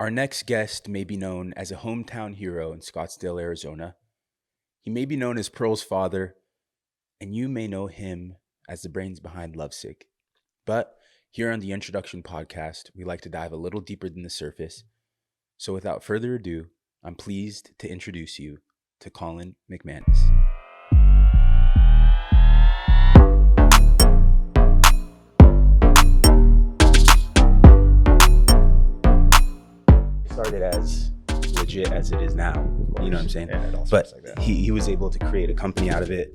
Our next guest may be known as a hometown hero in Scottsdale, Arizona. He may be known as Pearl's father, and you may know him as the brains behind Lovesick. But here on the Introduction Podcast, we like to dive a little deeper than the surface. So without further ado, I'm pleased to introduce you to COLLIN McMANNIS. Started as legit as it is now. You know what I'm saying? Yeah, it all But starts like that. he was able to create a company out of it.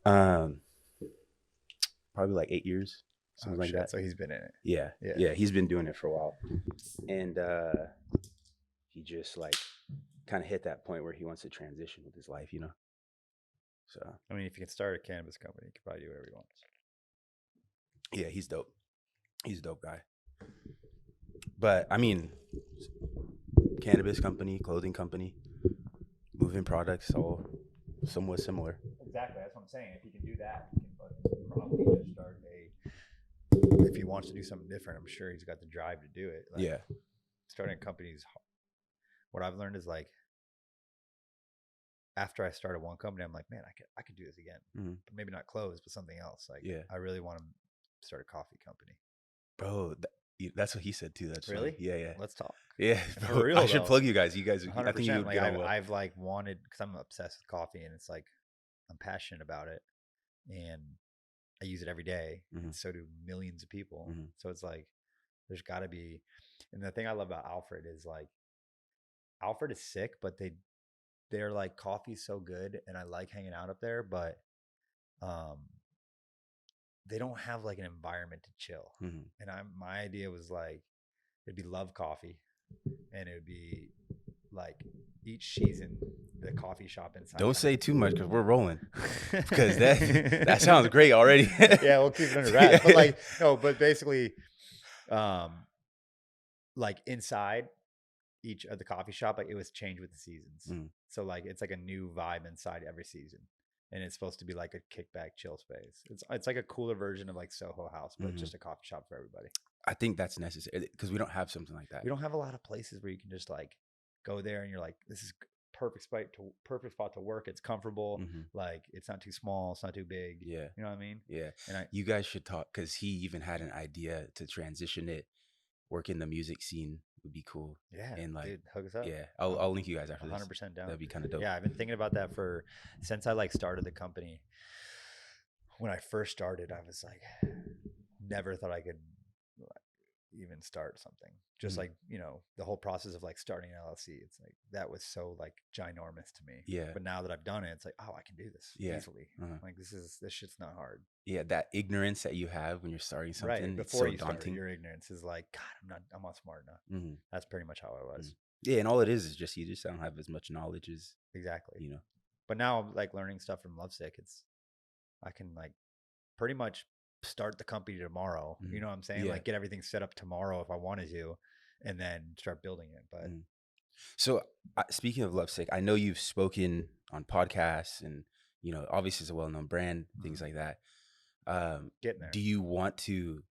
Probably like 8 years, something like that. So he's been in it. Yeah. He's been doing it for a while, and he just like kind of hit that point where he wants to transition with his life, you know. So I mean, if you can start a cannabis company, you can probably do whatever you want. yeah, he's dope. He's a dope guy. But I mean, cannabis company, clothing company, moving products, all somewhat similar. Exactly. That's what I'm saying. If you can do that, you can probably just start if he wants to do something different, I'm sure he's got the drive to do it. Yeah. Starting a company is what I've learned is like, after I started one company, I'm like, man, I could do this again, but maybe not clothes, but something else. Like, Yeah. I really want to start a coffee company. Bro, that's what he said too. That's really, funny. Yeah. Let's talk. Yeah, For real, I should though. plug you guys. I think 100%. you would Like, get on well. I've like wanted, because I'm obsessed with coffee, and it's like I'm passionate about it, and I use it every day, and so do millions of people. So it's like there's got to be. And the thing I love about Alfred is like Alfred is sick, but they're like, coffee's so good, and I like hanging out up there, but they don't have like an environment to chill. And my idea was like it'd be Love Coffee, and it would be like each season the coffee shop inside. Don't say too much because we're rolling. Because that sounds great already. Yeah, we'll keep it under wraps. But like but basically, like inside each of the coffee shop, like it was changed with the seasons. So like it's like a new vibe inside every season, and it's supposed to be like a kickback chill space. It's like a cooler version of like Soho House, but just a coffee shop for everybody. I think that's necessary because we don't have something like that. We don't have a lot of places where you can just like go there and you're like, this is perfect spot to work. It's comfortable. Like it's not too small, it's not too big. Yeah, you know what I mean. Yeah, and you guys should talk because he even had an idea to transition it. Work in the music scene would be cool. Yeah, and like, dude, hook us up. Yeah, I'll link you guys after 100% this. down. That'd be kind of dope. Yeah, I've been thinking about that since I like started the company. When I first started, I was like, never thought I could even start something. Just like, the whole process of like starting an LLC, it's like that was so like ginormous to me. Yeah. But now that I've done it, it's like, oh, I can do this easily. Like this shit's not hard. Yeah, that ignorance that you have when you're starting something, right before you daunting. Start, your ignorance is like, God, I'm not smart enough. That's pretty much how I was. Yeah, and all it is just you just don't have as much knowledge as exactly. But now I'm like learning stuff from Lovesick. I can like pretty much start the company tomorrow. You know what I'm saying? Like get everything set up tomorrow if I wanted to, and then start building it. But so speaking of Lovesick, I know you've spoken on podcasts and obviously it's a well-known brand, things like that. Getting there. Do you want to,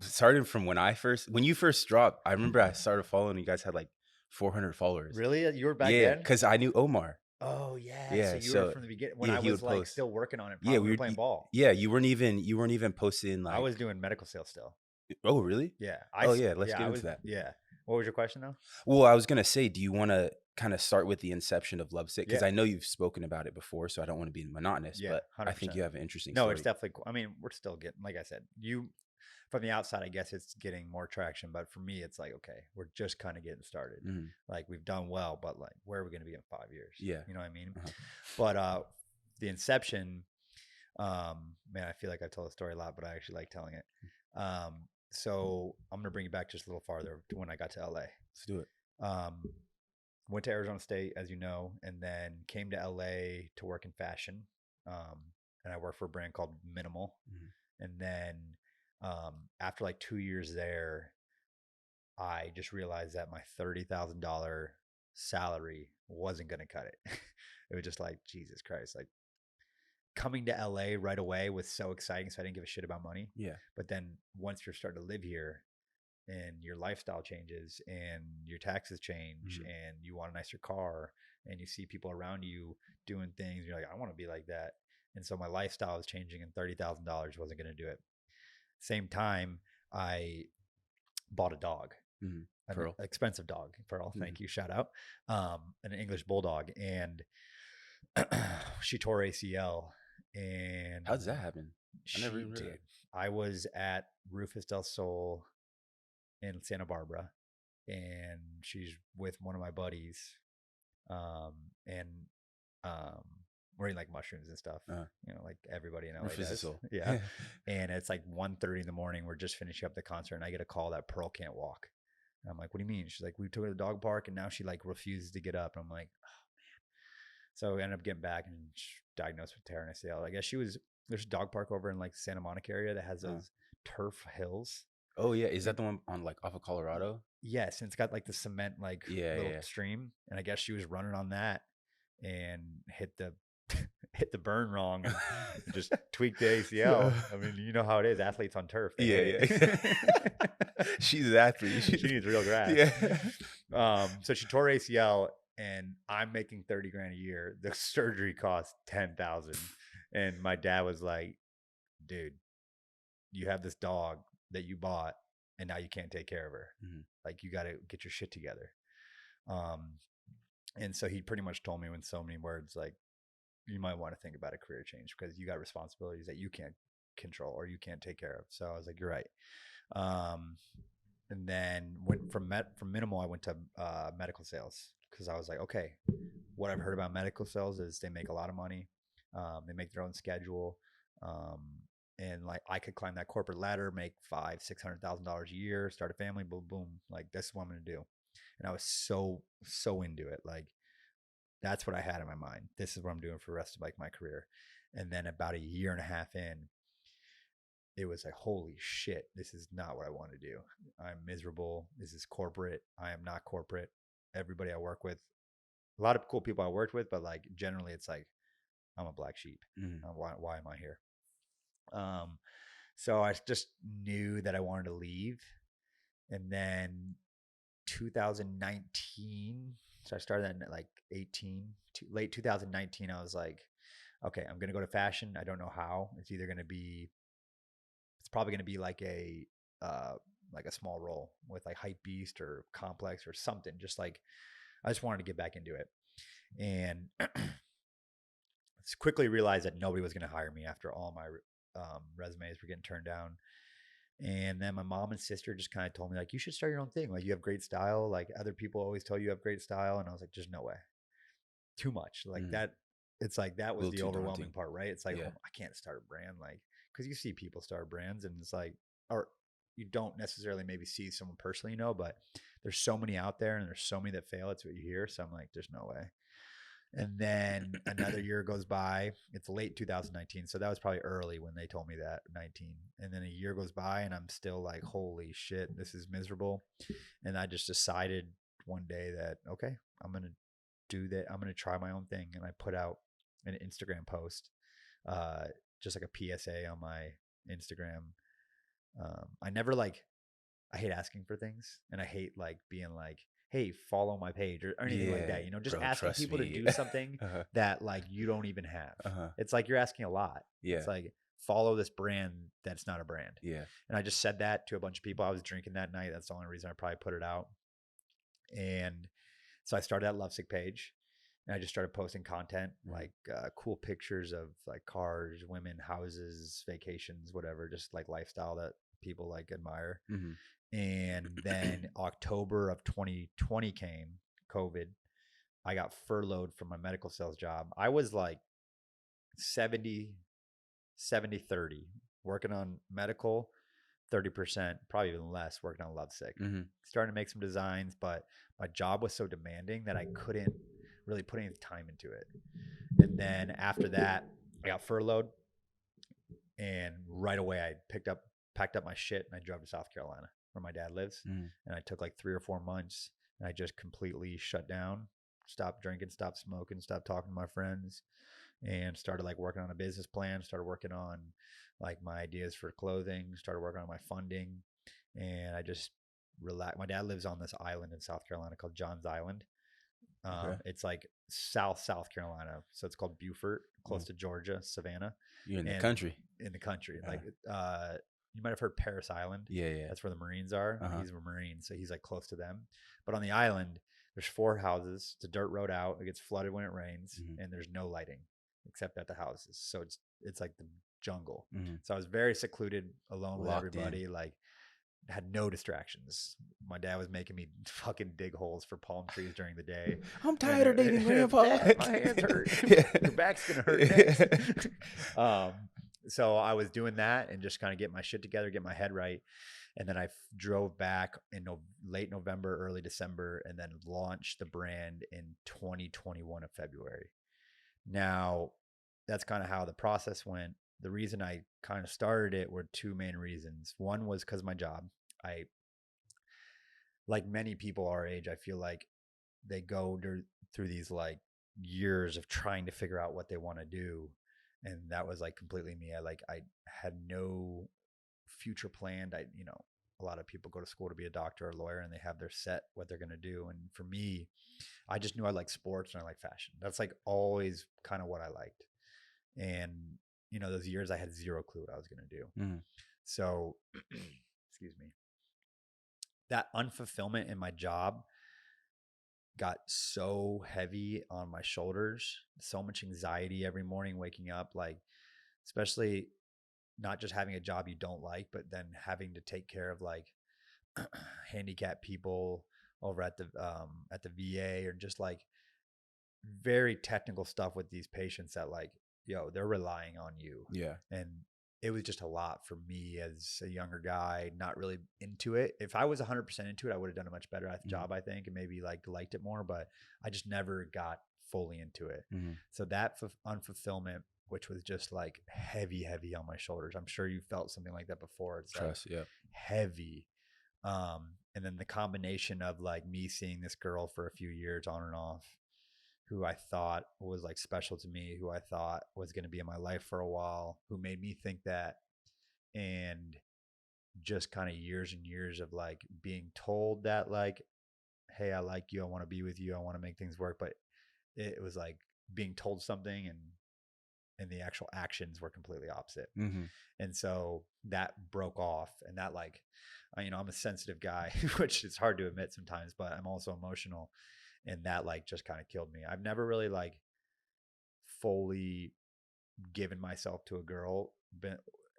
starting from when you first dropped, I remember I started following you guys had like 400 followers. Really? You were back then? Yeah, because I knew Omar. Oh yeah. So you were from the beginning when I was like still working on it. Yeah, we were playing ball. Yeah, you weren't even posting like. I was doing medical sales still. Oh really? Yeah. Let's get into that. Yeah. What was your question though? Well, I was gonna say, do you want to kind of start with the inception of Lovesick? Because I know you've spoken about it before, so I don't want to be monotonous. Yeah, but 100%. I think you have an interesting story. No, it's definitely cool. I mean, we're still getting, like I said, from the outside, I guess it's getting more traction, but for me, it's like, okay, we're just kind of getting started. Like we've done well, but like, where are we going to be in 5 years? Yeah. You know what I mean? But the inception, man, I feel like I've told the story a lot, but I actually like telling it. So I'm going to bring you back just a little farther to when I got to LA. Let's do it. Went to Arizona State, as you know, and then came to LA to work in fashion. And I worked for a brand called Minimal. And then after like 2 years there, I just realized that my $30,000 salary wasn't going to cut it. It was just like, Jesus Christ, like coming to LA right away was so exciting. So I didn't give a shit about money. Yeah. But then once you're starting to live here, and your lifestyle changes and your taxes change and you want a nicer car and you see people around you doing things, you're like, I want to be like that. And so my lifestyle was changing and $30,000 wasn't going to do it. Same time, I bought a dog, an Pearl. expensive dog, Pearl. Thank you. Shout out. An English bulldog. And she tore ACL. And How does that happen? I never she even heard did. that. I was at Rufus del Sol in Santa Barbara, and she's with one of my buddies. And we're eating like mushrooms and stuff, like everybody in LA does. Yeah. And it's like 1:30 in the morning. We're just finishing up the concert, and I get a call that Pearl can't walk. And I'm like, what do you mean? She's like, we took her to the dog park, and now she like refuses to get up. And I'm like, oh man. So we ended up getting back and diagnosed with tear in ACL. I guess there's a dog park over in like Santa Monica area that has those turf hills. Oh yeah, is that the one on like off of Colorado? Yes, and it's got like the cement like little stream, and I guess she was running on that and hit the burn wrong and just tweaked the ACL. I mean, you know how it is, athletes on turf. Yeah. She's an athlete. She needs real grass. Yeah. So she tore ACL, and I'm making 30 grand a year. The surgery cost 10,000, and my dad was like, "Dude, you have this dog that you bought, and now you can't take care of her. Like, you got to get your shit together." And so he pretty much told me in so many words, like, you might want to think about a career change because you got responsibilities that you can't control or you can't take care of. So I was like, you're right. And then went from minimal, I went to medical sales because I was like, okay, what I've heard about medical sales is they make a lot of money. They make their own schedule. And like I could climb that corporate ladder, make $500,000-$600,000 a year, start a family, boom, boom. Like, this is what I'm going to do. And I was so into it. Like, that's what I had in my mind. This is what I'm doing for the rest of like my career. And then about a year and a half in, it was like, holy shit, this is not what I want to do. I'm miserable. This is corporate. I am not corporate. Everybody I work with, a lot of cool people I worked with, but like generally it's like, I'm a black sheep. Why am I here? So I just knew that I wanted to leave. And then 2019, so I started at like 18, late 2019. I was like, okay, I'm going to go to fashion. I don't know how. It's probably going to be like a small role with like Hype Beast or Complex or something. Just like, I just wanted to get back into it. And quickly realized that nobody was going to hire me after all my resumes were getting turned down. And then my mom and sister just kind of told me, like, you should start your own thing. Like, you have great style. Like, other people always tell you have great style. And I was like, there's no way. Too much. Like that. It's like, that was the overwhelming part, right? It's like, oh, I can't start a brand. Like, because you see people start brands and it's like, or you don't necessarily maybe see someone personally, but there's so many out there and there's so many that fail. It's what you hear. So I'm like, there's no way. And then another year goes by. It's late 2019. So that was probably early when they told me that, 19. And then a year goes by and I'm still like, holy shit, this is miserable. And I just decided one day that, okay, I'm going to do that. I'm going to try my own thing. And I put out an Instagram post, just like a PSA on my Instagram. I hate asking for things, and I hate like being like, hey, follow my page or anything like that. Just asking people to do something that like you don't even have. It's like you're asking a lot. It's like, follow this brand that's not a brand. And I just said that to a bunch of people. I was drinking that night. That's the only reason I probably put it out. And so I started that Lovesick page, and I just started posting content, like cool pictures of like cars, women, houses, vacations, whatever, just like lifestyle that people like admire. And then October of 2020 came, COVID. I got furloughed from my medical sales job. I was like 70, 30, working on medical, 30%, probably even less, working on Lovesick. Starting to make some designs, but my job was so demanding that I couldn't really put any time into it. And then after that, I got furloughed, and right away I packed up my shit, and I drove to South Carolina, where my dad lives. And I took like 3 or 4 months, and I just completely shut down, stopped drinking, stopped smoking, stopped talking to my friends, and started like working on a business plan, started working on like my ideas for clothing, started working on my funding. And I just relax. My dad lives on this island in South Carolina called John's Island. Okay. It's like South Carolina, so it's called Beaufort, close to Georgia, Savannah, You're in the and country. in the country. Yeah. Like you might have heard Paris Island. Yeah, yeah. That's where the Marines are. Uh-huh. He's a Marine, so he's like close to them. But on the island, there's 4 houses. It's a dirt road out. It gets flooded when it rains, and there's no lighting except at the houses. So it's like the jungle. So I was very secluded, alone with everybody. Like, had no distractions. My dad was making me fucking dig holes for palm trees during the day. I'm tired of digging, Grandpa. My hands hurt. Your back's gonna hurt next. So I was doing that and just kind of get my shit together, get my head right. And then I drove back in late November, early December, and then launched the brand in 2021 of February. Now, that's kind of how the process went. The reason I kind of started it were 2 main reasons. One was because of my job. I, like many people our age, I feel like they go through these like years of trying to figure out what they want to do. And that was like completely me. I had no future planned. A lot of people go to school to be a doctor or a lawyer and they have their set what they're going to do. And for me, I just knew I liked sports and I like fashion. That's like always kind of what I liked. And those years I had zero clue what I was going to do. So, excuse me, that unfulfillment in my job got so heavy on my shoulders, so much anxiety every morning waking up, like, especially not just having a job you don't like, but then having to take care of like handicapped people over at the VA, or just like very technical stuff with these patients that like, they're relying on you. Yeah. And it was just a lot for me as a younger guy, not really into it. If I was 100% into it, I would have done a much better at the job, I think, and maybe like liked it more, but I just never got fully into it. So that unfulfillment, which was just like heavy on my shoulders. I'm sure you felt something like that before. It's Trust, like heavy. And then the combination of like me seeing this girl for a few years on and off, who I thought was like special to me, who I thought was going to be in my life for a while, who made me think that, and just kind of years and years of like being told that like, hey, I like you, I want to be with you, I want to make things work, but it was like being told something and the actual actions were completely opposite. And so that broke off, and that like, I'm a sensitive guy, which is hard to admit sometimes, but I'm also emotional. And that like just kind of killed me. I've never really like fully given myself to a girl,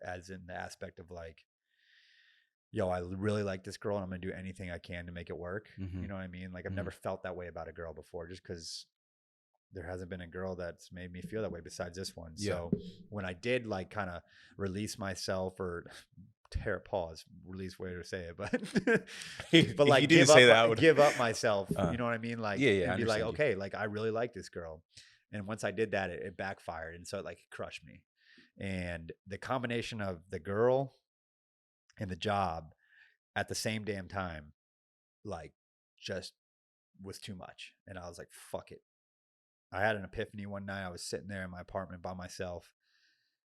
as in the aspect of like, I really like this girl and I'm going to do anything I can to make it work. You know what I mean? Like I've never felt that way about a girl before, just because there hasn't been a girl that's made me feel that way besides this one. So when I did like kind of release myself, or release way to say it, but like give up myself, you know what I mean? Like, and be like, okay, like I really like this girl. And once I did that, it backfired. And so it like crushed me. And the combination of the girl and the job at the same damn time, like just was too much. And I was like, fuck it. I had an epiphany one night. I was sitting there in my apartment by myself,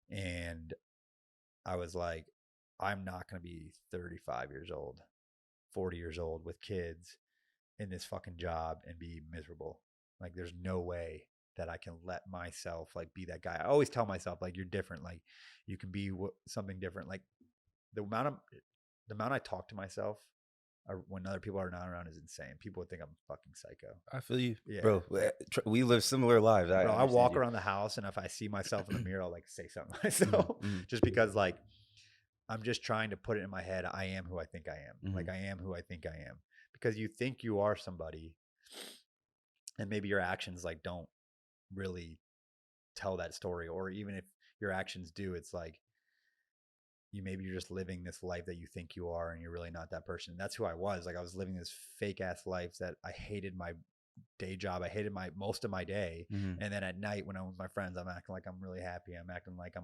and I was like, I'm not going to be 35 years old, 40 years old with kids in this fucking job and be miserable. Like there's no way that I can let myself like be that guy. I always tell myself like, you're different. Like you can be something different. Like the amount I talk to myself when other people are not around is insane. People would think I'm fucking psycho. I feel you, bro. We live similar lives. I walk around the house, and if I see myself in the mirror, I'll like say something to myself, just because like I'm just trying to put it in my head. I am who I think I am. Like I am who I think I am, because you think you are somebody, and maybe your actions like don't really tell that story, or even if your actions do, it's like you're just living this life that you think you are, and you're really not that person. And that's who I was. Like I was living this fake ass life that I hated my day job. I hated most of my day. And then at night when I'm with my friends, I'm acting like I'm really happy. I'm acting like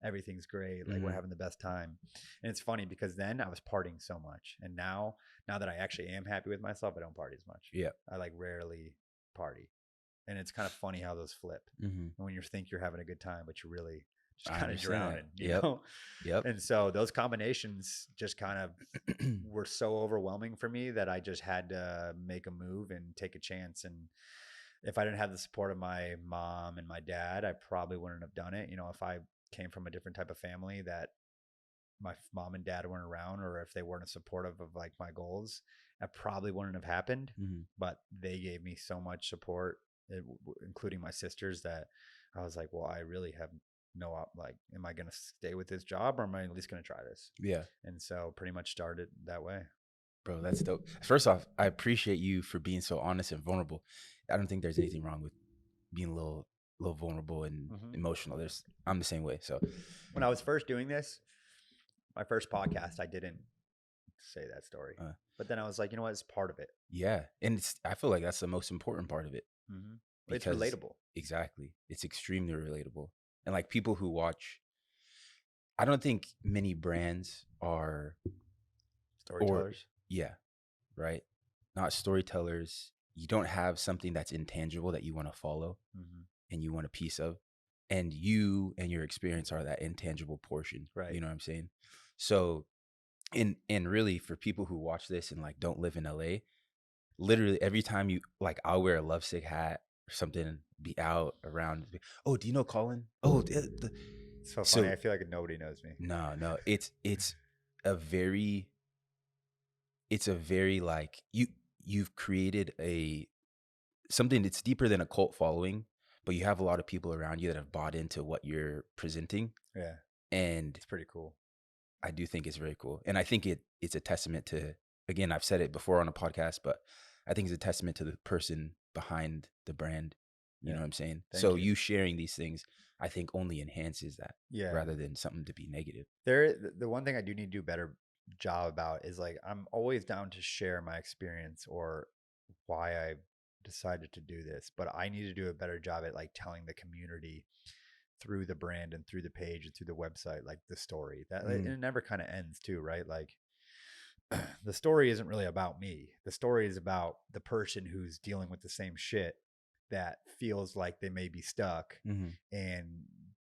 everything's great. Like we're having the best time. And it's funny because then I was partying so much. And now that I actually am happy with myself, I don't party as much. Yeah. I like rarely party. And it's kind of funny how those flip. And when you think you're having a good time, but you're really just I kind of understand that. drowning, you Yep. know? Yep. And so those combinations just kind of were so overwhelming for me that I just had to make a move and take a chance. And if I didn't have the support of my mom and my dad, I probably wouldn't have done it. You know, if I came from a different type of family that my mom and dad weren't around, or if they weren't supportive of like my goals, that probably wouldn't have happened. Mhm. But they gave me so much support, including my sisters, that I was like, well, I really have no like, am I going to stay with this job, or am I at least going to try this? Yeah. And so pretty much started that way. Bro, that's dope. First off, I appreciate you for being so honest and vulnerable. I don't think there's anything wrong with being a little vulnerable and emotional. I'm the same way. So When I was first doing this, my first podcast, I didn't say that story, but then I was like, you know what, it's part of it. Yeah, and I feel like that's the most important part of it. It's Because relatable. exactly, it's extremely relatable. And like people who watch, I don't think many brands are Storytellers. Yeah, right, not storytellers. You don't have something that's intangible that you want to follow and you want a piece of, and you and your experience are that intangible portion, right? You know what I'm saying? So and really, for people who watch this and like don't live in LA, literally every time you like, I'll wear a Lovesick hat or something, be out around. Oh, do you know Colin? Oh, it's so funny. I feel like nobody knows me. No, it's a very like, you've created something that's deeper than a cult following, but you have a lot of people around you that have bought into what you're presenting. Yeah, and it's pretty cool. I do think it's very cool, and I think it's a testament to, again, I've said it before on a podcast, but I think it's a testament to the person behind the brand. You know what I'm saying? So you sharing these things, I think, only enhances that, rather than something to be negative. The one thing I do need to do a better job about is like, I'm always down to share my experience or why I decided to do this, but I need to do a better job at like telling the community through the brand and through the page and through the website, like the story that it never kind of ends too, right? Like the story isn't really about me. The story is about the person who's dealing with the same shit, that feels like they may be stuck and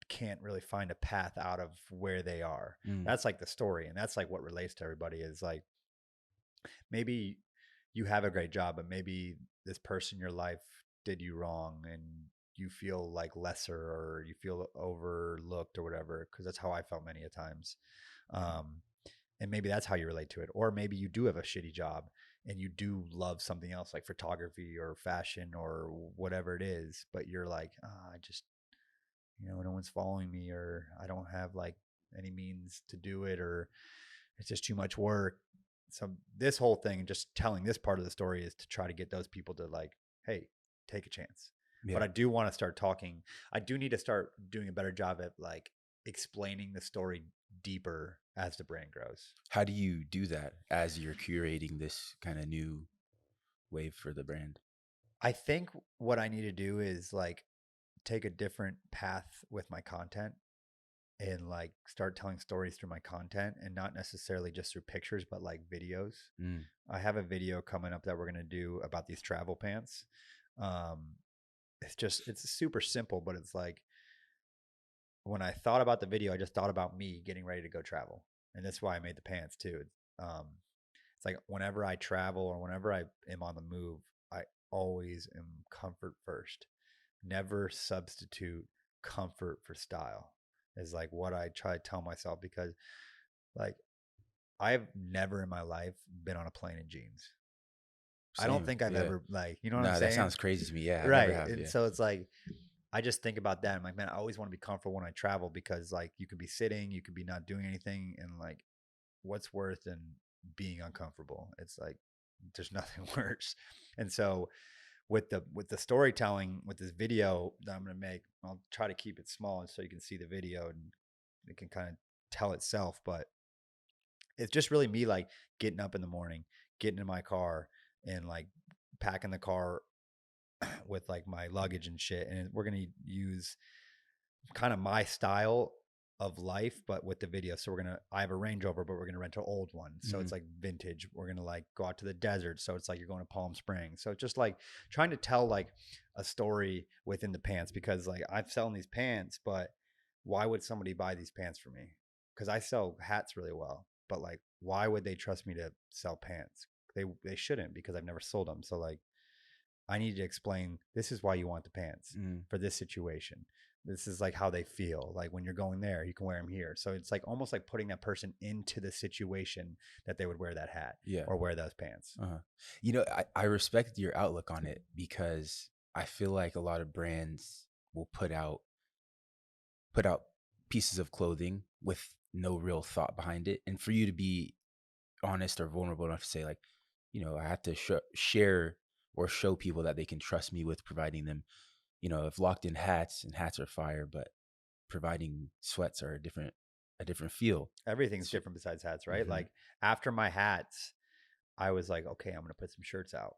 can't really find a path out of where they are. That's like the story. And that's like what relates to everybody, is like, maybe you have a great job, but maybe this person in your life did you wrong and you feel like lesser, or you feel overlooked or whatever. Cause that's how I felt many a times. And maybe that's how you relate to it. Or maybe you do have a shitty job and you do love something else, like photography or fashion or whatever it is, but you're like, I just, no one's following me, or I don't have like any means to do it, or it's just too much work. So this whole thing, just telling this part of the story, is to try to get those people to like, hey, take a chance. Yeah. But I do want to start talking. I do need to start doing a better job at like explaining the story deeper as the brand grows. How do you do that as you're curating this kind of new wave for the brand? I think what I need to do is like take a different path with my content and like start telling stories through my content, and not necessarily just through pictures, but like videos. I have a video coming up that we're going to do about these travel pants. It's super simple, but it's like, when I thought about the video, I just thought about me getting ready to go travel. And that's why I made the pants too. It's like, whenever I travel or whenever I am on the move, I always am comfort first. Never substitute comfort for style, is like what I try to tell myself, because like, I've never in my life been on a plane in jeans. Same. I don't think I've ever, like, you know what I'm saying? That sounds crazy to me. Yeah. Right. I never have, and so it's like, I just think about that. I'm like, man, I always want to be comfortable when I travel, because like, you could be sitting, you could be not doing anything, and like, what's worse than being uncomfortable? It's like, there's nothing worse. And so with the storytelling, with this video that I'm going to make, I'll try to keep it small so you can see the video and it can kind of tell itself. But it's just really me like getting up in the morning, getting in my car and like packing the car with like my luggage and shit. And we're going to use kind of my style of life, but with the video. So I have a Range Rover, but we're going to rent an old one. So it's like vintage. We're going to like go out to the desert. So it's like you're going to Palm Springs. So just like trying to tell like a story within the pants, because like I'm selling these pants, but why would somebody buy these pants for me? Because I sell hats really well, but like, why would they trust me to sell pants? They shouldn't, because I've never sold them. So like, I need to explain, this is why you want the pants Mm. for this situation. This is like how they feel. Like when you're going there, you can wear them here. So it's like almost like putting that person into the situation that they would wear that hat Yeah. or wear those pants. You know, I respect your outlook on it, because I feel like a lot of brands will put out pieces of clothing with no real thought behind it. And for you to be honest or vulnerable enough to say, like, you know, I have to share or show people that they can trust me with providing them, you know, I've locked in hats, and hats are fire, but providing sweats are a different feel. Everything's So, different besides hats, right? mhm, Like after my hats, I was like, okay, I'm going to put some shirts out.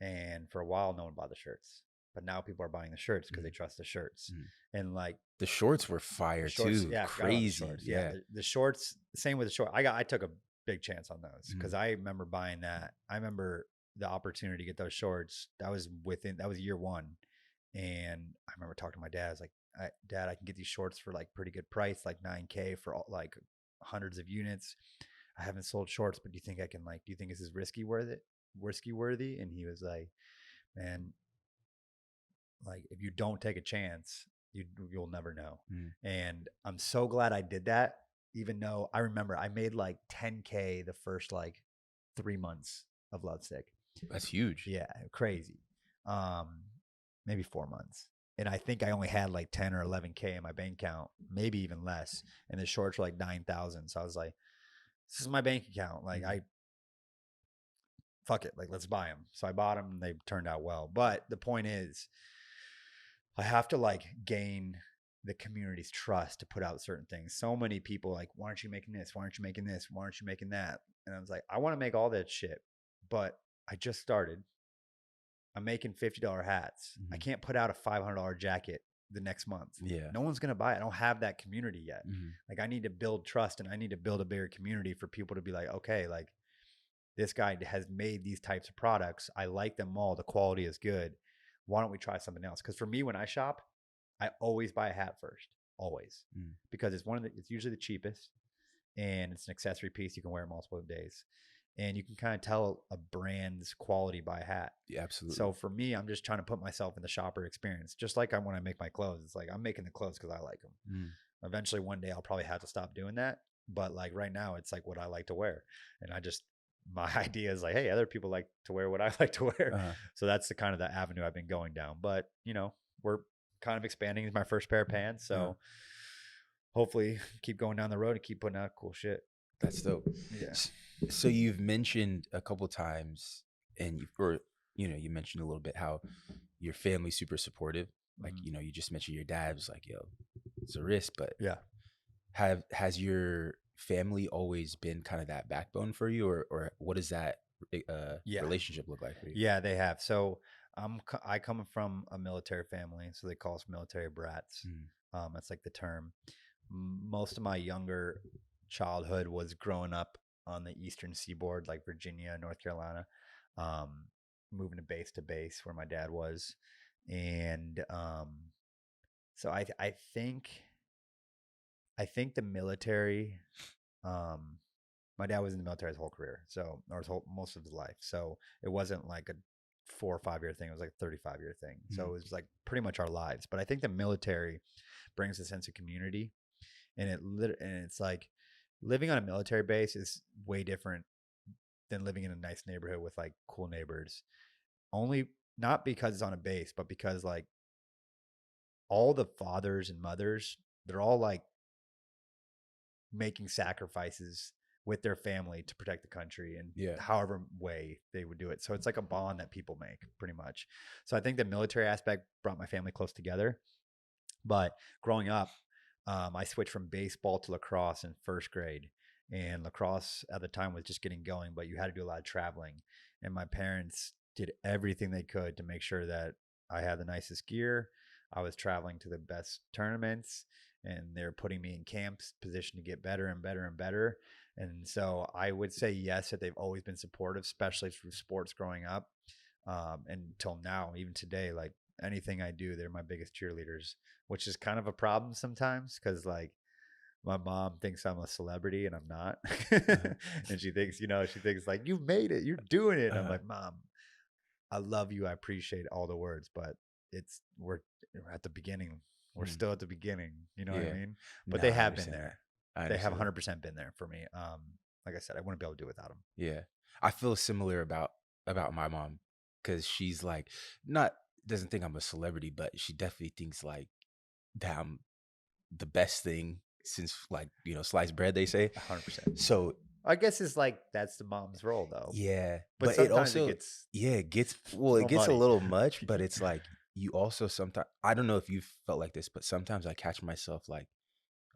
And for a while, no one bought the shirts. But now people are buying the shirts because they mhm, trust the shirts. mhm. And like The shorts were the fire shorts, too. yeah, I forgot about the Crazy. shorts. Yeah, Yeah. the shorts, same with the short. I took a big chance on those because Mhm. I remember buying that. I remember the opportunity to get those shorts. That was year one. And I remember talking to my dad. I was like, Dad, I can get these shorts for like pretty good price, like 9K for all, like hundreds of units. I haven't sold shorts, but do you think I can, like, do you think this is risky worthy? And he was like, man, like if you don't take a chance, you'll never know. Mhm. And I'm so glad I did that, even though I remember I made like 10K the first like 3 months of Lovesick. That's huge. Yeah, crazy. Um, maybe 4 months. And I think I only had like 10 or 11K in my bank account, maybe even less. And the shorts were like 9,000. So I was like, this is my bank account. Like, Mhm. fuck it. Like, let's buy them. So I bought them and they turned out well. But the point is, I have to like gain the community's trust to put out certain things. So many people like, why aren't you making this? Why aren't you making this? Why aren't you making that? And I was like, I want to make all that shit, but I just started. I'm making $50 hats. I Mhm. can't put out a $500 jacket the next month. Yeah. No one's going to buy it. I don't have that community yet. Mhm. Like I need to build trust and I need to build a bigger community for people to be like, okay, like this guy has made these types of products. I like them all. The quality is good. Why don't we try something else? Because for me, when I shop, I always buy a hat first, always, Mm. because it's usually the cheapest, and it's an accessory piece. You can wear it multiple days, and you can kind of tell a brand's quality by a hat. Yeah, absolutely. So for me, I'm just trying to put myself in the shopper experience, just like when I make my clothes. It's like I'm making the clothes because I like them. Mm. Eventually, one day I'll probably have to stop doing that, but like right now, it's like what I like to wear, and my idea is like, hey, other people like to wear what I like to wear. Uh-huh. So that's the kind of the avenue I've been going down. But we're kind of expanding. It's my first pair of pants, so hopefully keep going down the road and keep putting out cool shit. That's dope. Yeah. So you've mentioned a couple times, and you mentioned a little bit how your family's super supportive. Like, Mhm. you know, you just mentioned your dad was like, yo, it's a risk, but Yeah. has your family always been kind of that backbone for you, or what does that Yeah. relationship look like for you? Yeah, they have. So I come from a military family, so they call us military brats. Mm. That's like the term. Most of my younger childhood was growing up on the eastern seaboard, like Virginia, North Carolina, um, moving to base where my dad was, and so I think the military. Um, my dad was in the military his whole career, so or most of his life. So it wasn't like a 4 or 5 year thing. It was like a 35-year thing. So Mm. it was like pretty much our lives. But I think the military brings a sense of community, and it's like living on a military base is way different than living in a nice neighborhood with like cool neighbors. Only not because it's on a base, but because like all the fathers and mothers, they're all like making sacrifices with their family to protect the country and Yeah. however way they would do it. So it's like a bond that people make pretty much. So I think the military aspect brought my family close together. But growing up, I switched from baseball to lacrosse in first grade. And lacrosse at the time was just getting going, but you had to do a lot of traveling. And my parents did everything they could to make sure that I had the nicest gear. I was traveling to the best tournaments, and they're putting me in camps positioned to get better and better and better. And so I would say yes, that they've always been supportive, especially through sports growing up. Until now, even today, like anything I do, they're my biggest cheerleaders, which is kind of a problem sometimes because like my mom thinks I'm a celebrity and I'm not. Uh-huh. And she thinks, she thinks like, you made it, you're doing it. And I'm Uh-huh. like, Mom, I love you. I appreciate all the words, but we're at the beginning. We're Mm. still at the beginning. You know what I Yeah. mean? But No, they I have been understand that. there. I They have understand that. 100% been there for me. Like I said, I wouldn't be able to do it without them. Yeah. I feel similar about my mom because she's like not doesn't think I'm a celebrity, but she definitely thinks like that I'm the best thing since like, sliced bread, they say. 100%. So I guess it's like that's the mom's role though. yeah, But but it sometimes it also gets it gets a it little gets a muddy. little much, but it's like you also sometimes I don't know if you felt like this, but sometimes I catch myself like,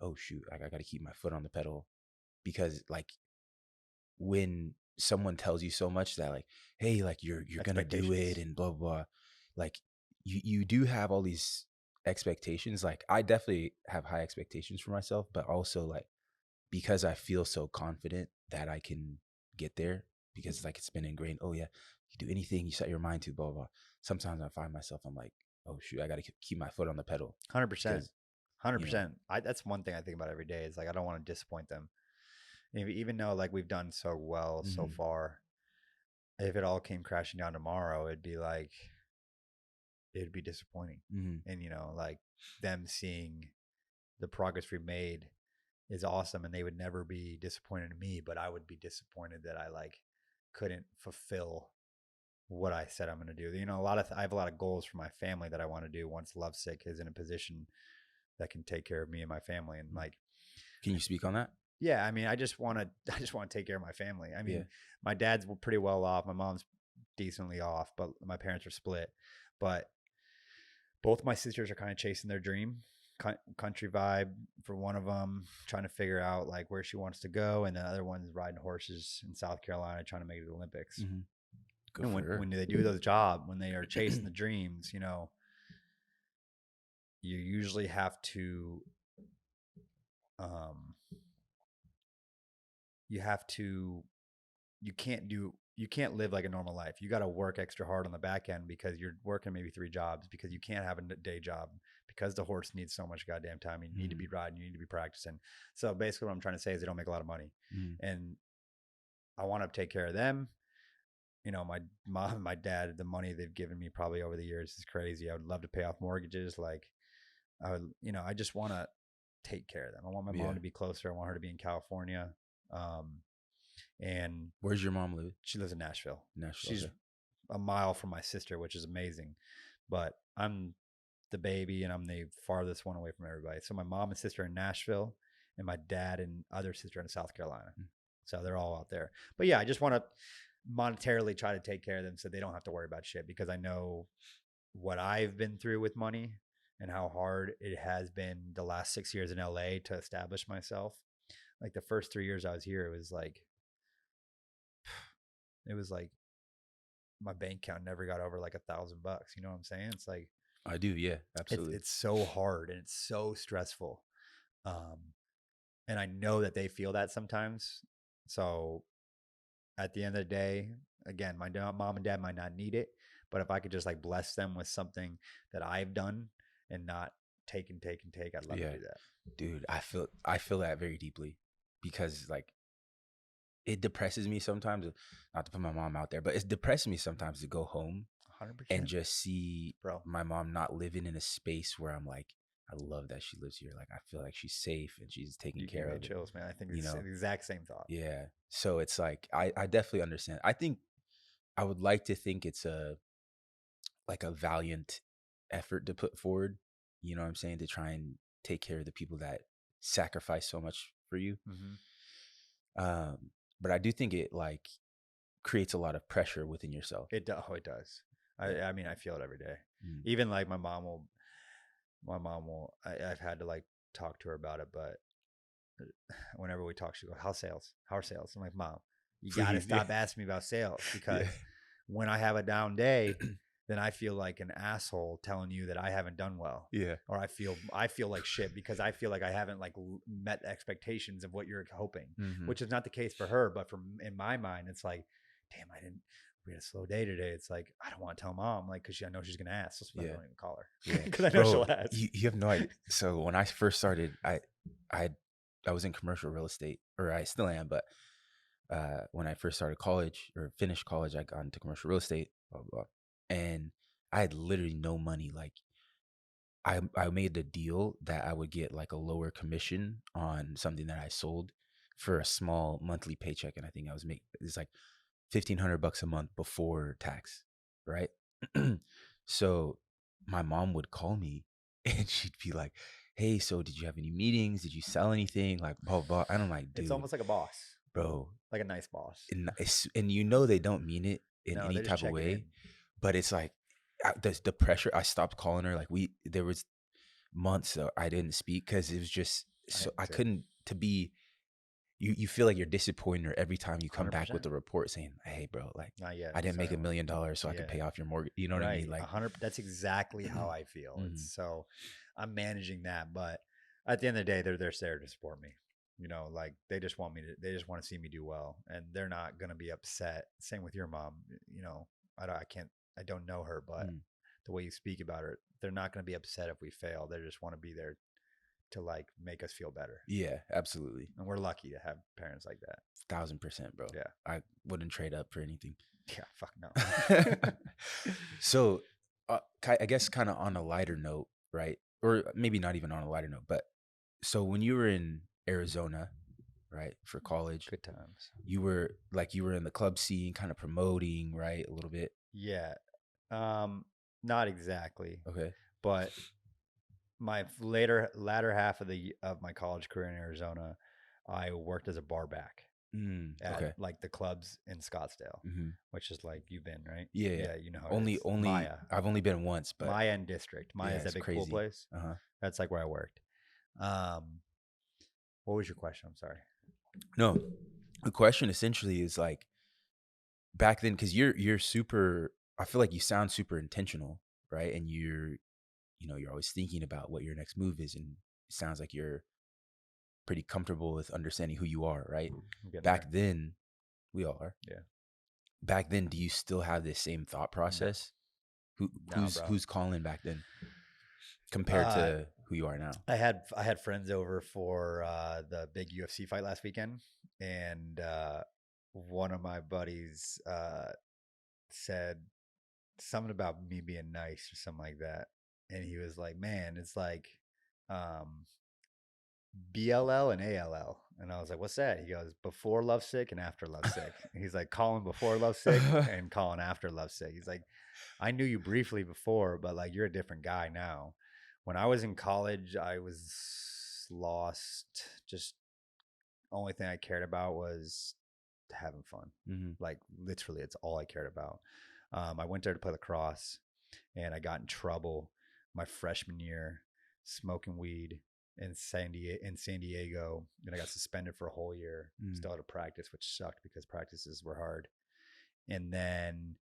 oh shoot, like I got to keep my foot on the pedal because like when someone tells you so much that like, hey, like you're gonna do it Expectations. and blah blah, like you do have all these expectations. Like I definitely have high expectations for myself, but also like because I feel so confident that I can get there because like it's been ingrained. Oh yeah, you do anything you set your mind to, blah blah. Sometimes I find myself I'm like, oh shoot, I got to keep my foot on the pedal 100%. because you know. 100%. That's one thing I think about every day is like I don't want to disappoint them. Even though like we've done so well so Hmm. far, if it all came crashing down tomorrow, it'd be disappointing. Hmm. And like them seeing the progress we made is awesome and they would never be disappointed in me, but I would be disappointed that I like couldn't fulfill what I said I'm going to do. I have a lot of goals for my family that I want to do once Lovesick is in a position that can take care of me and my family. And like, Can you speak on that? yeah, I mean, I just want to take care of my family. I Yeah. mean, my dad's pretty well off. My mom's decently off, but my parents are split. But both my sisters are kind of chasing their dream, country vibe for one of them, trying to figure out like where she wants to go, and the other one's riding horses in South Carolina, trying to make it to the Olympics. Hmm. Good And for when her. they do those jobs, when they are chasing the dreams, you usually have to, um, you have to, you can't live like a normal life. You got to work extra hard on the back end because you're working maybe 3 jobs because you can't have a day job because the horse needs so much goddamn time. You need to be riding, you need to be practicing. So basically what I'm trying to say is they don't make a lot of money. Mm-hmm. And I want to take care of them. My mom, my dad, the money they've given me probably over the years is crazy. I would love to pay off mortgages. Like I just want to take care of them. I want my mom Yeah. to be closer. I want her to be in California. And Where's your mom live? she lives in Nashville. Nashville. She's Okay. a mile from my sister, which is amazing. But I'm the baby and I'm the farthest one away from everybody. So my mom and sister are in Nashville and my dad and other sister in South Carolina. So they're all out there. But yeah, I just want to monetarily try to take care of them so they don't have to worry about shit because I know what I've been through with money and how hard it has been the last 6 years in LA to establish myself. Like the first 3 years I was here, it was like my bank account never got over like $1,000. You know what I'm saying? It's like I do. Yeah, absolutely. it's so hard and it's so stressful. And I know that they feel that sometimes. So at the end of the day, again, my mom and dad might not need it, but if I could just like bless them with something that I've done and not take and take and take, I'd love to do that. Dude, I feel that very deeply because like it depresses me sometimes, not to put my mom out there, but it's depressing me sometimes to go home 100%, and just see bro. my mom not living in a space where I'm like, I love that she lives here. Like I feel like she's safe and she's taken You give care me of it. chills, man. I think You it's the know? exact same thought. Yeah. So it's like I definitely understand. I think I would like to think it's a valiant effort to put forward, you know what I'm saying, to try and take care of the people that sacrifice so much for you. Mm-hmm. But I do think it like creates a lot of pressure within yourself. It does. Yeah. I mean, I feel it every day. Mm. Even like I've had to like talk to her about it, but whenever we talk, she goes, "How's sales? How are sales?" I'm like, "Mom, you got to Please. Yeah. stop asking me about sales because Yeah. when I have a down day, then I feel like an asshole telling you that I haven't done well, Yeah. or I feel like shit because I feel like I haven't like met expectations of what you're hoping, Mm-hmm. which is not the case for her, but in my mind, it's like, damn, I didn't. we had a slow day today. It's like, I don't want to tell mom, like, because I know she's going to ask. So I don't even call her. Yeah. Because I know Bro, she'll ask. you have no idea. So when I first started, I was in commercial real estate, or I still am, but when I first started college or finished college, I got into commercial real estate, blah, blah, blah. And I had literally no money. Like I made the deal that I would get like a lower commission on something that I sold for a small monthly paycheck. And I think I was making, it's like $1,500 a month before tax. Right. So my mom would call me and she'd be like, hey, so did you have any meetings? Did you sell anything? Like, blah, blah. And I'm like, It's dude, almost like a boss, bro. like a nice boss. And you know, they don't mean it in No, any they're just type of checking in. way, but it's like the pressure. I stopped calling her. Like there was months I didn't speak because it was just so I couldn't to be. You feel like you're disappointed her every time you come back with 100%. a report saying, "Hey, bro, like Not yet. I didn't make Sorry, $1 million so I could pay off your mortgage." You know what I mean? right. Like 100. That's exactly how I feel. Mhm. It's so I'm managing that, but at the end of the day, they're there to support me. You know, like they just want they just want to see me do well, and they're not gonna be upset. Same with your mom. You know, I don't know her, but Mm. the way you speak about her, they're not gonna be upset if we fail. They just want to be there to like make us feel better. Yeah, absolutely. And we're lucky to have parents like that. 1,000%, bro. Yeah. I wouldn't trade up for anything. Yeah. Fuck no. So, I guess kind of on a lighter note, right? Or maybe not even on a lighter note, but so when you were in Arizona, right, for college, Good times. you were in the club scene, kind of promoting, right, a little bit. Yeah. Not exactly, Okay. but my latter half of my college career in Arizona, I worked as a bar back at Okay. like the clubs in Scottsdale, Mm-hmm. which is like you've been, right? Yeah, yeah. Yeah, you know how it is. Only Maya. I've only been once, but Maya and District. Maya yeah, is that it's big pool crazy. place. That's like where I worked. What was your question? I'm sorry. No, the question essentially is like back then, because you're super. I feel like you sound super intentional, right? And you're always thinking about what your next move is, and it sounds like you're pretty comfortable with understanding who you are, right? Back then, we all are. Yeah. Back then, do you still have this same thought process? Who's calling back then compared to who you are now? I had friends over for the big UFC fight last weekend, and one of my buddies said something about me being nice or something like that, and he was like, "Man, it's like um, BLL and ALL," and I was like, "What's that?" He goes, "Before Lovesick and after Lovesick." He's like, "Calling before Lovesick and calling after Lovesick." He's like, "I knew you briefly before, but like you're a different guy now." When I was in college, I was lost. Just only thing I cared about was having fun. Mm-hmm. Like literally, it's all I cared about. I went there to play lacrosse, and I got in trouble my freshman year smoking weed in San Diego, and I got suspended for a whole year. Still had to practice, which sucked because practices were hard. And then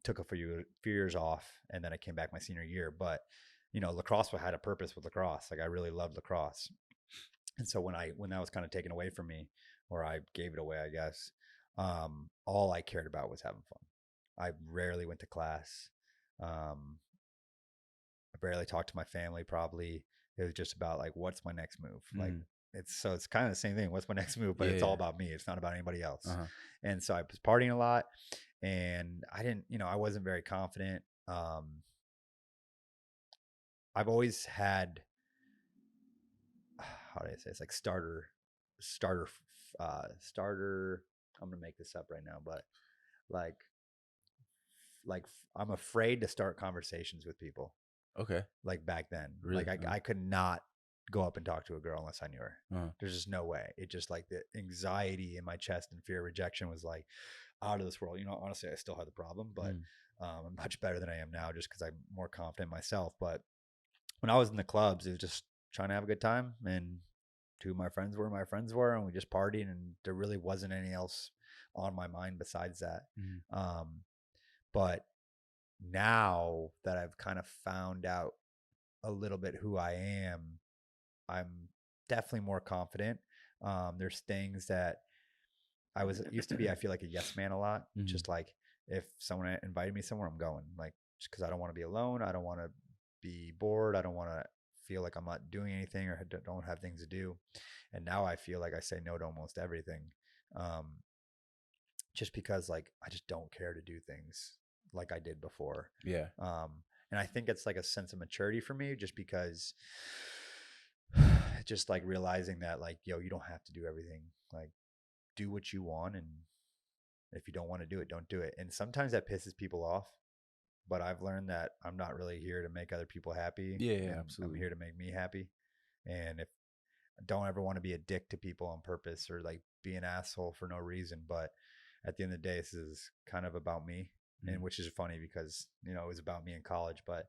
took a few years off, and then I came back my senior year. But you know, lacrosse had a purpose with lacrosse. Like I really loved lacrosse, and so when that was kind of taken away from me, or I gave it away, I guess, all I cared about was having fun. I rarely went to class. I barely talked to my family. Probably it was just about like, what's my next move? Like it's kind of the same thing. What's my next move? But it's all about me. It's not about anybody else. And so I was partying a lot, and I didn't, I wasn't very confident. I've always had, how do I say, it's like starter. I'm gonna make this up right now, but like like I'm afraid to start conversations with people. Okay. Like back then, Really? like I could not go up and talk to a girl unless I knew her. There's just no way. It just like the anxiety in my chest and fear of rejection was like out of this world. Honestly, I still had the problem, but I'm much better than I am now just because I'm more confident in myself. But when I was in the clubs, it was just trying to have a good time, and two of my friends were and we just partied, and there really wasn't anything else on my mind besides that. But now that I've kind of found out a little bit who I am, I'm definitely more confident. There's things that I was used to be, I feel like a yes man a lot. Mhm. Just like if someone invited me somewhere, I'm going. Like just because I don't want to be alone. I don't want to be bored. I don't want to feel like I'm not doing anything or don't have things to do. And now I feel like I say no to almost everything, um, just because like I just don't care to do things like I did before. Yeah. And I think it's like a sense of maturity for me, just because just like realizing that like, yo, you don't have to do everything. Like do what you want, and if you don't want to do it, don't do it. And sometimes that pisses people off, but I've learned that I'm not really here to make other people happy, Yeah, yeah, and I'm absolutely. here to make me happy. And if I don't ever want to be a dick to people on purpose or like be an asshole for no reason, but at the end of the day, this is kind of about me, and Mm. which is funny because it was about me in college, but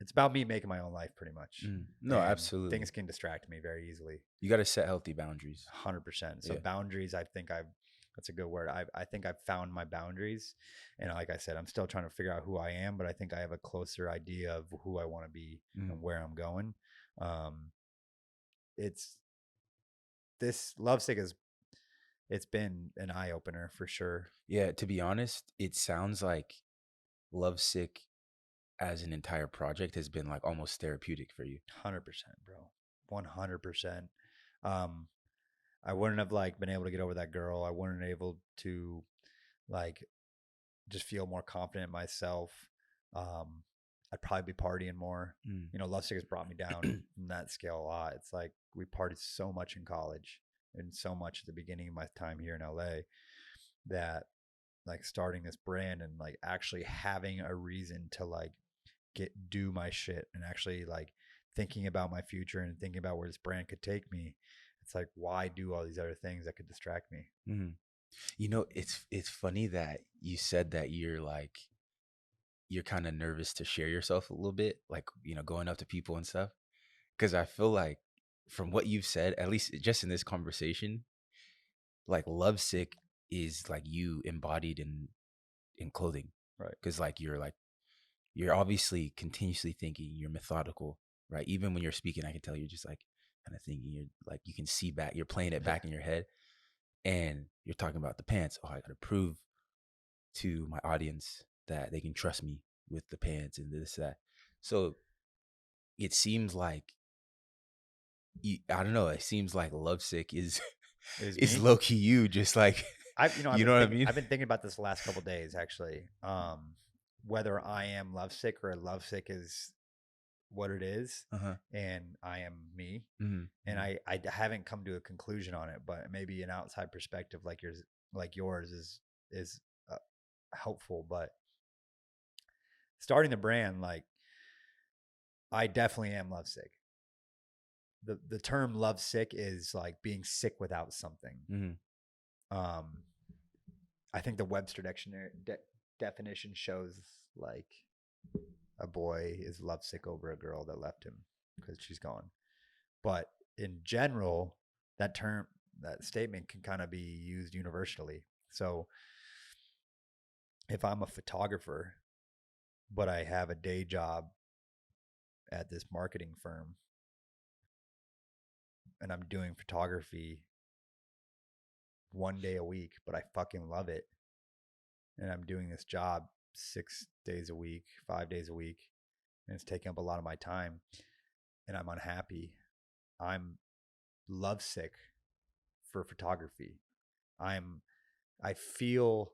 it's about me making my own life pretty much. Mm. No, And absolutely. things can distract me very easily. You got to set healthy boundaries. 100%. So Yeah. boundaries, I think that's a good word. I think I've found my boundaries. And like I said, I'm still trying to figure out who I am, but I think I have a closer idea of who I want to be Mm. and where I'm going. It's this Lovesick is it's been an eye opener for sure. Yeah, to be honest, it sounds like Lovesick as an entire project has been like almost therapeutic for you. 100%, bro. 100%. Um, I wouldn't have like been able to get over that girl. I wouldn't have able to like just feel more confident in myself. Um, I'd probably be partying more. Mm. Lovesick has brought me down from that scale a lot. It's like we partied so much in college and so much at the beginning of my time here in LA that like starting this brand and like actually having a reason to like do my shit and actually like thinking about my future and thinking about where this brand could take me. It's like, why do all these other things that could distract me? Mm. It's funny that you said that you're kind of nervous to share yourself a little bit, like going up to people and stuff. Because I feel like from what you've said, at least just in this conversation, like Lovesick is like you embodied in clothing. Right. Because you're obviously continuously thinking, you're methodical, right? Even when you're speaking, I can tell you're just like kind of thinking, you're like, you can see back, you're playing it Yeah. back in your head, and you're talking about the pants. Oh, I gotta prove to my audience that they can trust me with the pants and this, that. So it seems like I don't know, it seems like Lovesick is Is is me. low key you, just like I've you been know what I thinking mean? I've been thinking about this the last couple days actually. Whether I am Lovesick or Lovesick is what it is, Uh-huh. and I am me. Mm-hmm. And I haven't come to a conclusion on it, but maybe an outside perspective like yours is uh, helpful. But starting the brand, like I definitely am lovesick. The term lovesick is like being sick without something. Mm-hmm. Um, I think the Webster dictionary definition shows like a boy is lovesick over a girl that left him because she's gone. But in general, that statement can kind of be used universally. So if I'm a photographer, but I have a day job at this marketing firm and I'm doing photography 1 day a week, but I fucking love it. And I'm doing this job 6 days a week, 5 days a week, and it's taking up a lot of my time and I'm unhappy. I'm lovesick for photography. I'm I feel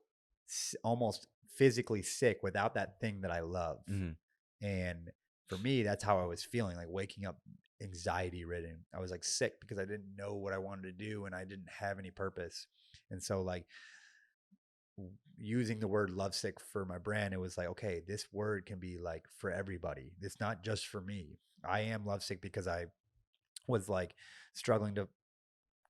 almost physically sick without that thing that I love. Mm-hmm. And for me, that's how I was feeling, like waking up anxiety ridden. I was like sick because I didn't know what I wanted to do and I didn't have any purpose. And so like using the word lovesick for my brand, it was like, okay, this word can be like for everybody. It's not just for me. I am lovesick because I was like struggling to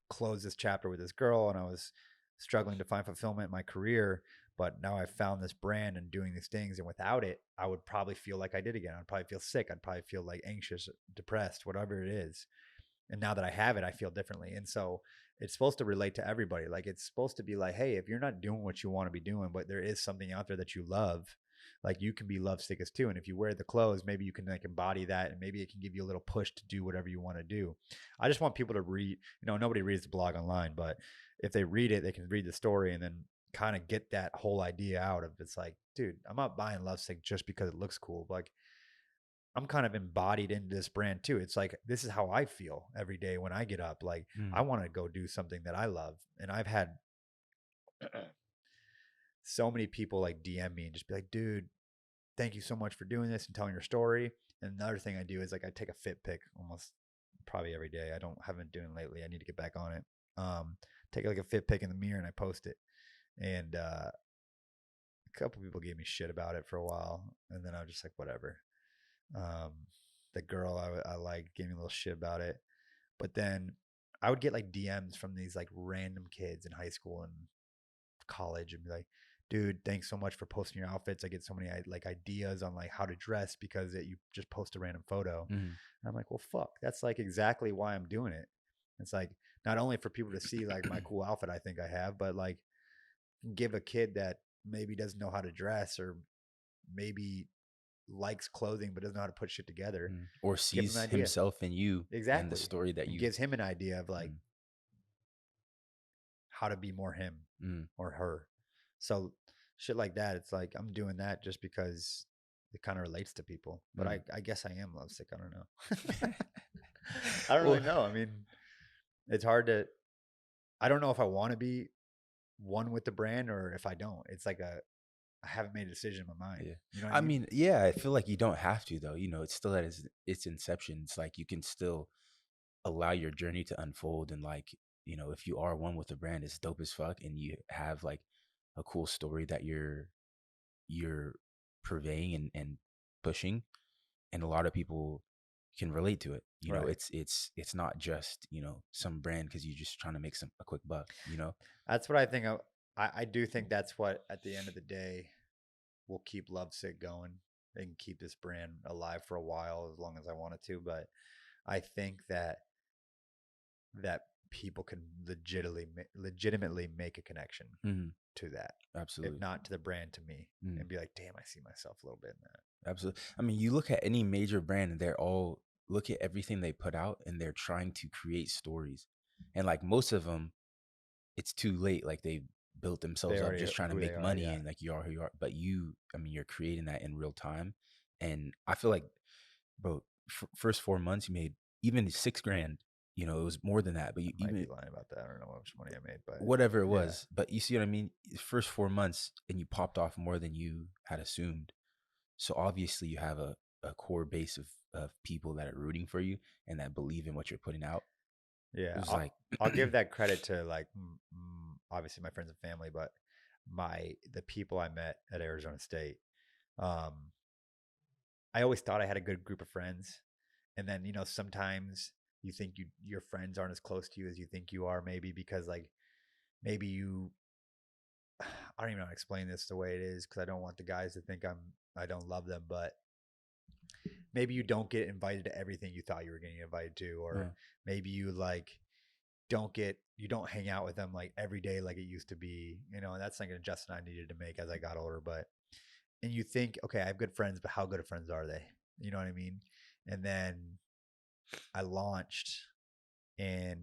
close this chapter with this girl and I was struggling to find fulfillment in my career. But now I've found this brand and doing these things. And without it, I would probably feel like I did again. I'd probably feel sick. I'd probably feel like anxious, depressed, whatever it is. And now that I have it, I feel differently. And so it's supposed to relate to everybody. Like it's supposed to be like, hey, if you're not doing what you want to be doing, but there is something out there that you love, like you can be lovesick as too. And if you wear the clothes, maybe you can like embody that and maybe it can give you a little push to do whatever you want to do. I just want people to read, nobody reads the blog online, but if they read it, they can read the story and then kind of get that whole idea out of it's like, dude, I'm not buying Lovesick just because it looks cool. Like I'm kind of embodied into this brand too. It's like this is how I feel every day when I get up. Like I want to go do something that I love. And I've had so many people like DM me and just be like, dude, thank you so much for doing this and telling your story. And another thing I do is like I take a fit pic almost probably every day. Haven't doing lately. I need to get back on it. Take like a fit pic in the mirror and I post it. And a couple people gave me shit about it for a while, and then I was just like, whatever. Um, the girl I liked gave me a little shit about it, but then I would get like DMs from these like random kids in high school and college and be like, dude, thanks so much for posting your outfits. I get so many like ideas on like how to dress because you just post a random photo. And I'm like, well, fuck, that's like exactly why I'm doing it. It's like not only for people to see like my cool outfit I think I have, but like give a kid that maybe doesn't know how to dress or maybe likes clothing but doesn't know how to put shit together, or give him an sees idea. himself in you and the Exactly. story that And you gives him an idea of like how to be more him or her. So shit like that, it's like I'm doing that just because it kind of relates to people. But I guess I am lovesick. I don't know. I don't really know. I mean, it's hard to. I don't know if I want to be one with the brand or if I don't. It's like I haven't made a decision in my mind. Yeah. You know what I mean? Yeah, I feel like you don't have to though. It's still at its inception. It's like you can still allow your journey to unfold, and like, if you are one with the brand, it's dope as fuck, and you have like a cool story that you're purveying and pushing, and a lot of people can relate to it. Right. It's not just, some brand because you're just trying to make a quick buck. That's what I think. I do think that's what at the end of the day will keep Lovesick going and keep this brand alive for a while as long as I want it to. But I think that people can legitimately make a connection to that. Absolutely. If not to the brand, to me, and be like, damn, I see myself a little bit in that. Absolutely. I mean, you look at any major brand and they're all look at everything they put out and they're trying to create stories. And like most of them, it's too late. Like they built themselves up just trying to make money, and like you are who you are. But you're creating that in real time. And I feel like, bro, first 4 months you made even $6,000. It was more than that. But you might even be lying about that. I don't know how much money I made, but whatever it was. But you see what I mean? The first 4 months and you popped off more than you had assumed. So obviously you have a core base of people that are rooting for you and that believe in what you're putting out. Yeah, It's like I'll give that credit to like obviously my friends and family, but the people I met at Arizona State. Um, I always thought I had a good group of friends, and then sometimes you think your friends aren't as close to you as you think you are, maybe because like maybe you. I don't even know how to explain this the way it is because I don't want the guys to think I don't love them, but maybe you don't get invited to everything you thought you were getting invited to, or maybe you like you don't hang out with them like every day like it used to be, and that's like an adjustment I needed to make as I got older. But and you think, okay, I have good friends, but how good of friends are they? You know what I mean? And then I launched and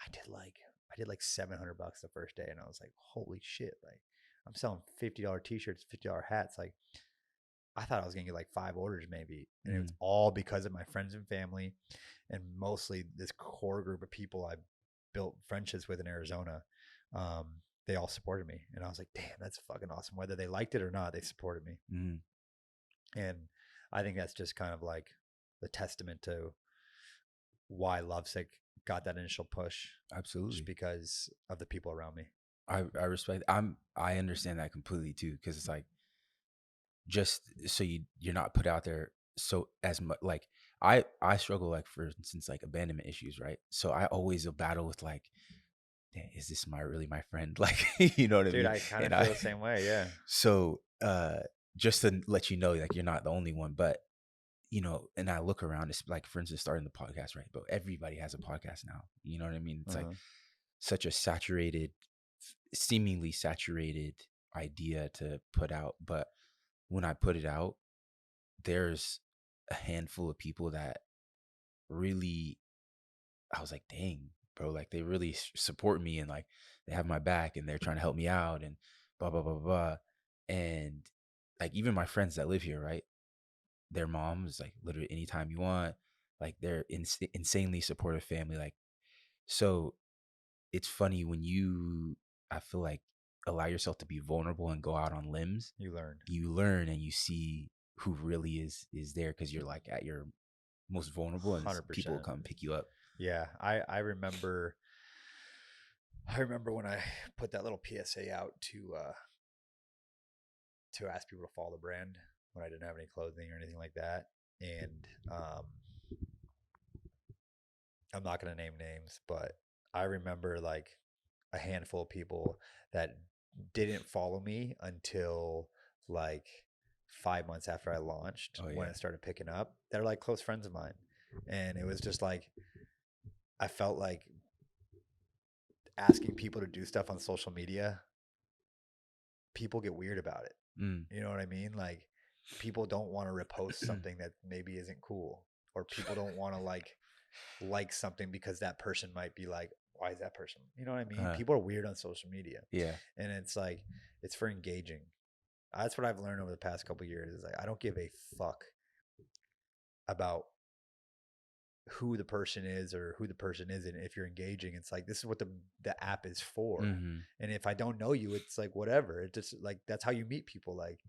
I did like $700 the first day, and I was like, holy shit! Like I'm selling $50 t-shirts, $50 hats. Like I thought I was gonna get like 5 orders maybe, and it was all because of my friends and family, and mostly this core group of people I built friendships with in Arizona. They all supported me, and I was like, damn, that's fucking awesome. Whether they liked it or not, they supported me, and I think that's just kind of like the testament to why Lovesick got that initial push. Absolutely. Just because of the people around me. I respect. I understand that completely too, because it's like just so you're not put out there so as much. Like I struggle, like for instance, like abandonment issues, right? So I always battle with like, is this really my friend? Like, you know what I Dude, mean? I kind of feel the same way. Yeah. So just to let you know, like you're not the only one, but and I look around, it's like, for instance, starting the podcast, right? But everybody has a podcast now. You know what I mean? It's like such a seemingly saturated idea to put out. But when I put it out, there's a handful of people that really, I was like, dang, bro. Like they really support me and like they have my back and they're trying to help me out and blah blah blah blah. And like even my friends that live here, right? Their moms like literally anytime you want. Like they're insanely supportive family. Like so, it's funny when you, I feel like, allow yourself to be vulnerable and go out on limbs. You learn. You learn and you see who really is there because you're like at your most vulnerable and people will 100%. come pick you up. Yeah, I remember. I remember when I put that little PSA out to ask people to follow the brand when I didn't have any clothing or anything like that, and I'm not gonna name names, but I remember like a handful of people that didn't follow me until like 5 months after I launched Oh when yeah. it started picking up. They're like close friends of mine, and it was just like I felt like asking people to do stuff on social media, people get weird about it. Mm. You know what I mean? Like people don't want to repost something that maybe isn't cool, or people don't want to like something because that person might be like, why is that person? You know what I mean? People are weird on social media. Yeah. And it's like it's for engaging. That's what I've learned over the past couple of years is like I don't give a fuck about who the person is or who the person isn't. If you're engaging, it's like this is what the app is for. Mm-hmm. And if I don't know you, it's like whatever. It just like that's how you meet people. Like,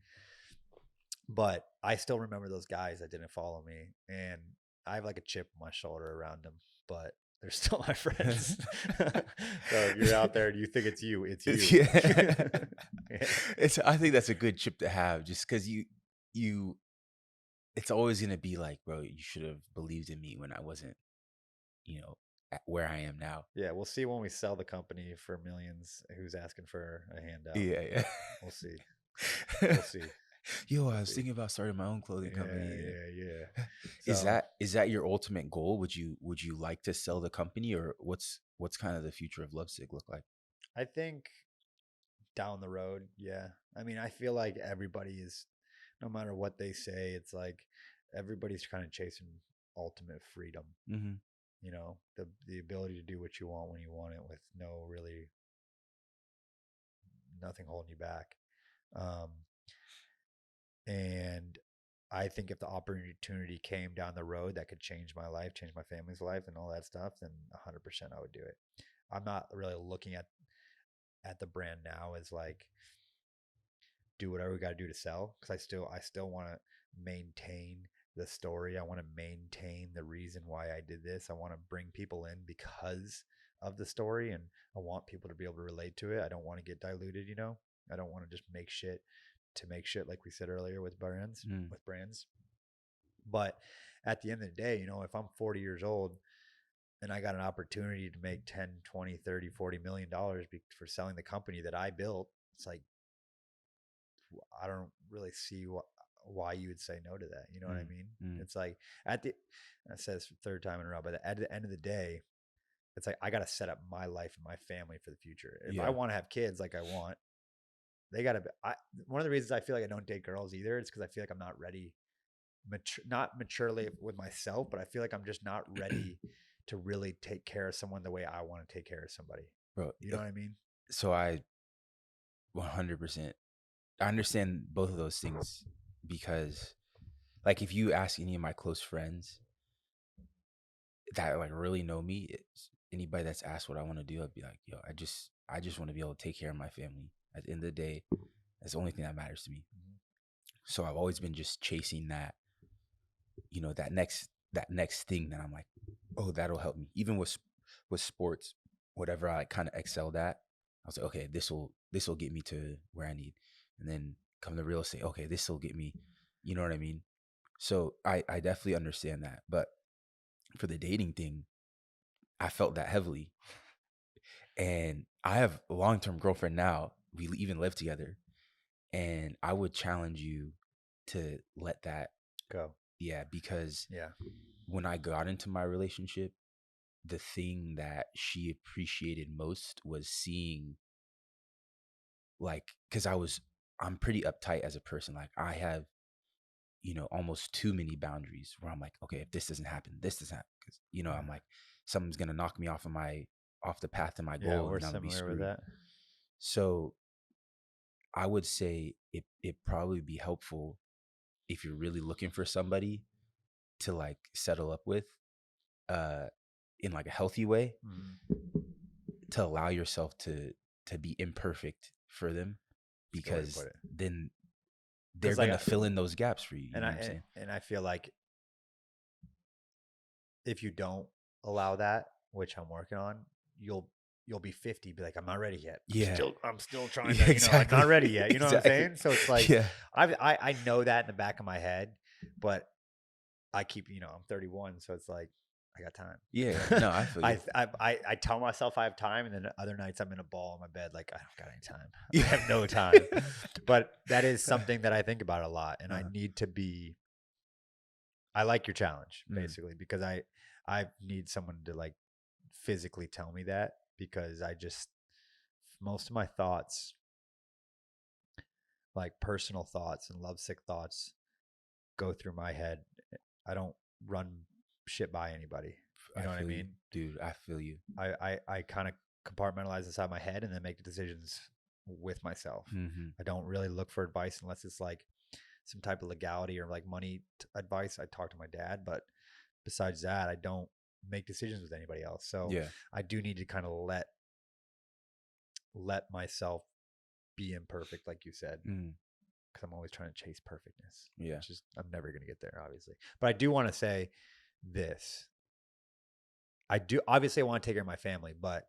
but I still remember those guys that didn't follow me, and I have like a chip on my shoulder around them, but they're still my friends. So if you're out there and you think it's you, it's you. Yeah. Yeah. I think that's a good chip to have just because you it's always gonna be like, bro, you should have believed in me when I wasn't, at where I am now. Yeah, we'll see when we sell the company for millions. Who's asking for a handout? Yeah, yeah. We'll see. We'll see. Yo, We'll I was see. thinking about starting my own clothing company. Yeah. Is So that your ultimate goal? Would you like to sell the company, or what's kind of the future of Lovesick look like? I think down the road, yeah. I mean, I feel like everybody is, no matter what they say, it's like everybody's kind of chasing ultimate freedom. Mm-hmm. You know, the ability to do what you want when you want it with no really nothing holding you back. Um, and I think if the opportunity came down the road that could change my life, change my family's life, and all that stuff, then 100% I would do it. I'm not really looking at the brand now as like do whatever we got to do to sell because I still want to maintain the story. I want to maintain the reason why I did this. I want to bring people in because of the story, and I want people to be able to relate to it. I don't want to get diluted, you know. I don't want to just make shit to make shit like we said earlier with brands. Mm. With brands. But at the end of the day, you know, if I'm 40 years old and I got an opportunity to make 10, 20, 30, 40 million dollars for selling the company that I built, it's like I don't really see why you would say no to that. You know what I Mm. mean? Mm. It's like I said this for the third time in a row, but at the end of the day, it's like I got to set up my life and my family for the future. If I Yeah. want to have kids like I want, they got to be. One of the reasons I feel like I don't date girls either is because I feel like I'm not ready, not maturely with myself, but I feel like I'm just not ready to really take care of someone the way I want to take care of somebody. Bro, You know what I mean? so I 100%, I understand both of those things because like if you ask any of my close friends that like really know me, anybody that's asked what I want to do, I'd be like, yo, I just want to be able to take care of my family. At the end of the day, that's the only thing that matters to me. Mm-hmm. So I've always been just chasing that, that next thing that I'm like, oh, that'll help me. Even with sports, whatever I kind of excelled at, I was like, okay, this will get me to where I need. And then come to real estate, okay, this will get me, you know what I mean? So I definitely understand that. But for the dating thing, I felt that heavily. And I have a long-term girlfriend now. We even live together. And I would challenge you to let that, Go. yeah, because Yeah. when I got into my relationship, the thing that she appreciated most was seeing, like, because I'm pretty uptight as a person. Like, I have, almost too many boundaries where I'm like, okay, if this doesn't happen, this doesn't happen. Because, I'm Yeah. like, someone's going to knock me off of off the path to my Yeah, goal, we're then I would be similar with screwed. that. So I would say it probably be helpful if you're really looking for somebody to like settle up with, uh, in like a healthy way, Mhm. to allow yourself to be imperfect for them, That's a good way to because put it. then they're Because like, gonna fill in those gaps for you. You and know I what I'm saying? and I feel like if you don't allow that, which I'm working on, you'll you'll be 50, be like, I'm not ready yet. Yeah. I'm still trying Yeah. to, I'm Exactly. not ready yet. You know what I'm Exactly. saying? So it's like Yeah. I know that in the back of my head, but I keep, I'm 31, so it's like I got Yeah. time. No, I feel you. I tell myself I have time, and then other nights I'm in a ball in my bed, like I don't got any time. I Yeah. have no time. But that is something that I think about a lot, and I Uh-huh. need to be. I like your challenge Mm. basically because I need someone to like physically tell me that because I just most of my thoughts, like personal thoughts and lovesick thoughts, go through my head. I don't run shit by anybody. You I know what I feel you, mean? dude. I feel you. I kind of compartmentalize inside my head and then make the decisions with myself. Hmm. I don't really look for advice unless it's like some type of legality or like money advice. I talk to my dad, but besides that, I don't make decisions with anybody else. So Yeah. I do need to kind of let myself be imperfect, like you said, Mm. because I'm always trying to chase perfectness, Yeah. which is I'm never going to get there, obviously. But I do want to say this: I do obviously I want to take care of my family, but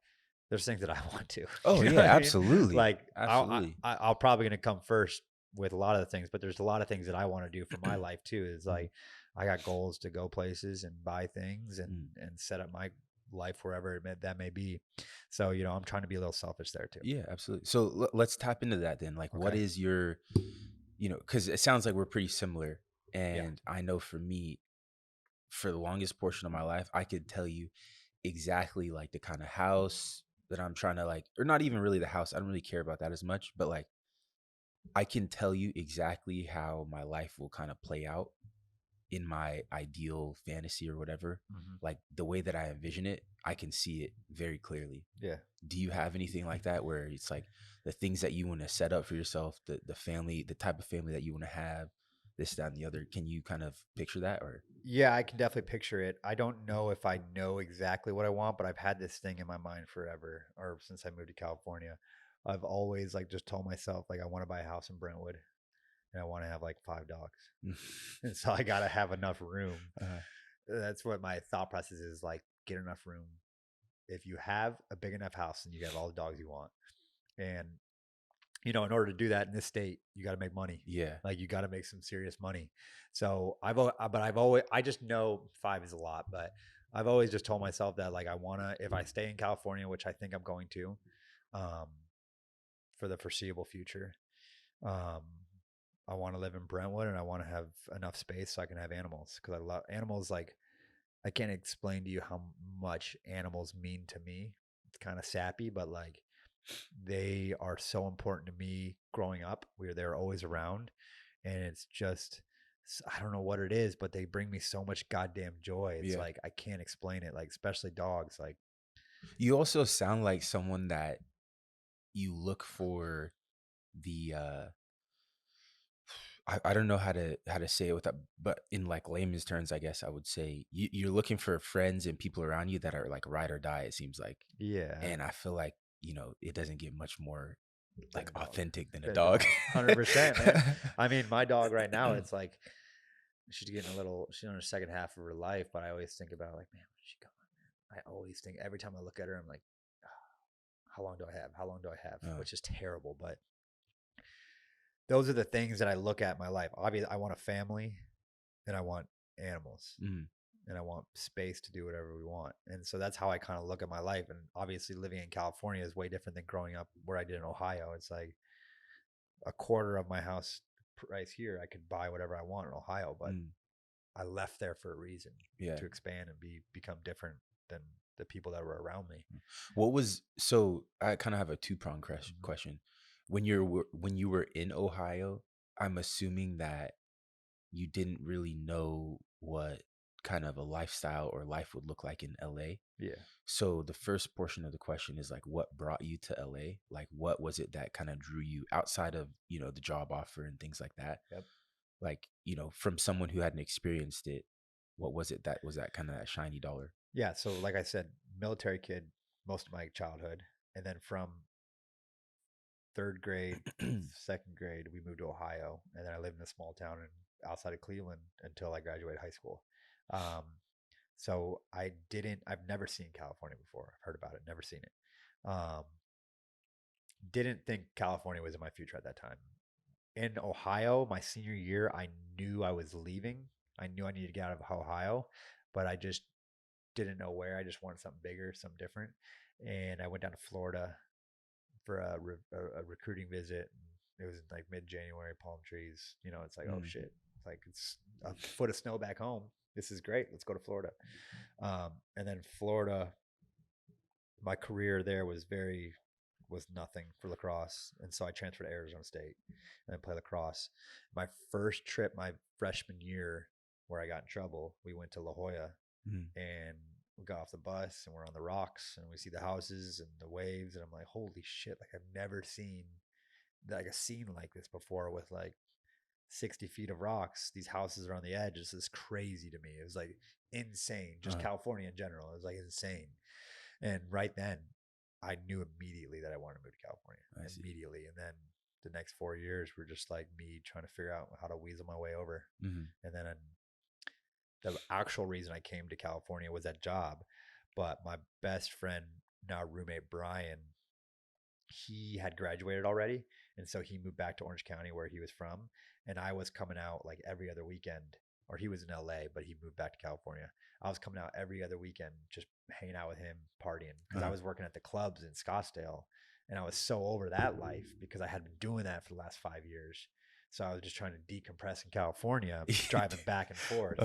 there's things that I want to. Oh You know yeah. what I mean? Absolutely. Like Absolutely. I'll probably going to come first with a lot of the things, but there's a lot of things that I want to do for my life too. Is Mm. like I got goals to go places and buy things Mm. and set up my life wherever that may be. So I'm trying to be a little selfish there too. Yeah. Absolutely. So let's tap into that then. Like, what Okay. is your, because it sounds like we're pretty similar, Yeah. and I know for me, for the longest portion of my life, I could tell you exactly like the kind of house that I'm trying to like, or not even really the house. I don't really care about that as much, but like I can tell you exactly how my life will kind of play out in my ideal fantasy or whatever. Hmm. Like the way that I envision it, I can see it very clearly. Yeah. Do you have anything like that where it's like the things that you want to set up for yourself, the family, the type of family that you want to have, this, that, and the other? Can you kind of picture that? Or Yeah, I can definitely picture it. I don't know if I know exactly what I want, but I've had this thing in my mind forever, or since I moved to California. I've always like just told myself like I want to buy a house in Brentwood and I want to have like 5 dogs. And so I got to have enough room. uh, That's what my thought process is like get enough room. If you have a big enough house, then you get all the dogs you want. And in order to do that in this state, you got to make money. yeah, Like you got to make some serious money. So I just know 5 is a lot, but I've always just told myself that like I want to, if I stay in California, which I think I'm going to, um, for the foreseeable future, um, I want to live in Brentwood and I want to have enough space so I can have animals because I love animals. Like I can't explain to you how much animals mean to me. It's kind of sappy, but like they are so important to me growing up. They're always around, and it's just I don't know what it is, but they bring me so much goddamn joy. It's yeah. like I can't explain it. Like especially dogs. Like You also sound like someone that you look for the I don't know how to say it without, but in like layman's terms, I guess I would say you're looking for friends and people around you that are like ride or die, it seems like. yeah, And I feel like, it doesn't get much more than like a dog. authentic than a Than a dog. dog. 100%, man. I mean, my dog right now, it's like she's getting a little. She's on her second half of her life, but I always think about like, man, when's she going? Man? I always think every time I look at her, I'm like, how long do I have? How long do I have? Uh, Which is terrible, but those are the things that I look at in my life. Obviously, I want a family and I want animals mm, and I want space to do whatever we want. And so that's how I kind of look at my life. And obviously, living in California is way different than growing up where I did in Ohio. It's like a quarter of my house price here. I could buy whatever I want in Ohio, but mm, I left there for a reason yeah. to expand and become different than the people that were around me. So I kind of have a two-pronged Mhm. question. When you were in Ohio, I'm assuming that you didn't really know what kind of a lifestyle or life would look like in LA. Yeah. So the first portion of the question is like, what brought you to LA? Like, what was it that kind of drew you outside of, the job offer and things like that? Yep. Like, from someone who hadn't experienced it, what was it that was that kind of that shiny dollar? Yeah. So, like I said, military kid most of my childhood. And then from third grade, second grade, we moved to Ohio. And then I lived in a small town outside of Cleveland until I graduated high school. Um, so I've never seen California before. I've heard about it, never seen it. Didn't think California was in my future at that time. In Ohio, my senior year, I knew I was leaving. I knew I needed to get out of Ohio, but I just didn't know where. I just wanted something bigger, something different. And I went down to Florida for a recruiting visit. It was like mid-January, palm trees. It's like, oh shit, it's a foot of snow back home. This is great. Let's go to Florida. And then Florida, my career there was nothing for lacrosse, and so I transferred to Arizona State and I played lacrosse. My first trip, my freshman year, where I got in trouble, we went to La Jolla, and we got off the bus and we're on the rocks and we see the houses and the waves, and I'm like, holy shit! Like I've never seen like a scene like this before with like 60 feet of rocks. These houses are on the edge. This is crazy to me. It was like insane. Just California in general. It was like insane. And right then, I knew immediately that I wanted to move to California. Immediately. And then the next 4 years were just like me trying to figure out how to weasel my way over. And then the actual reason I came to California was that job. But my best friend, now roommate Brian, he had graduated already. And so he moved back to Orange County where he was from. And I was coming out like every other weekend, or he was in LA, but he moved back to California. I was coming out every other weekend, just hanging out with him, partying, because I was working at the clubs in Scottsdale. And I was so over that life because I had been doing that for the last 5 years. So I was just trying to decompress in California, driving back and forth.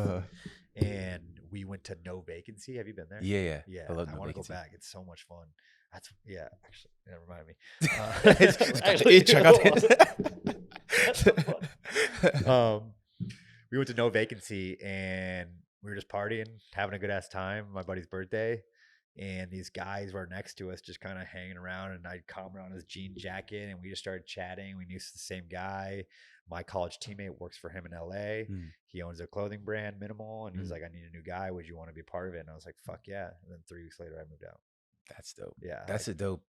And we went to No Vacancy. Have you been there? Yeah. Yeah. I love No want to go Vacancy. back. It's so much fun. Actually, that reminded me. We went to No Vacancy and we were just partying, having a good ass time. My buddy's birthday, and these guys were next to us, just kind of hanging around. And I'd comment on his jean jacket, and we just started chatting. We knew the same guy. My college teammate works for him in LA. He owns a clothing brand, Minimal, and he was like, "I need a new guy. Would you want to be a part of it?" And I was like, "Fuck yeah!" And then 3 weeks later, I moved out. That's dope. Yeah, that's a dope,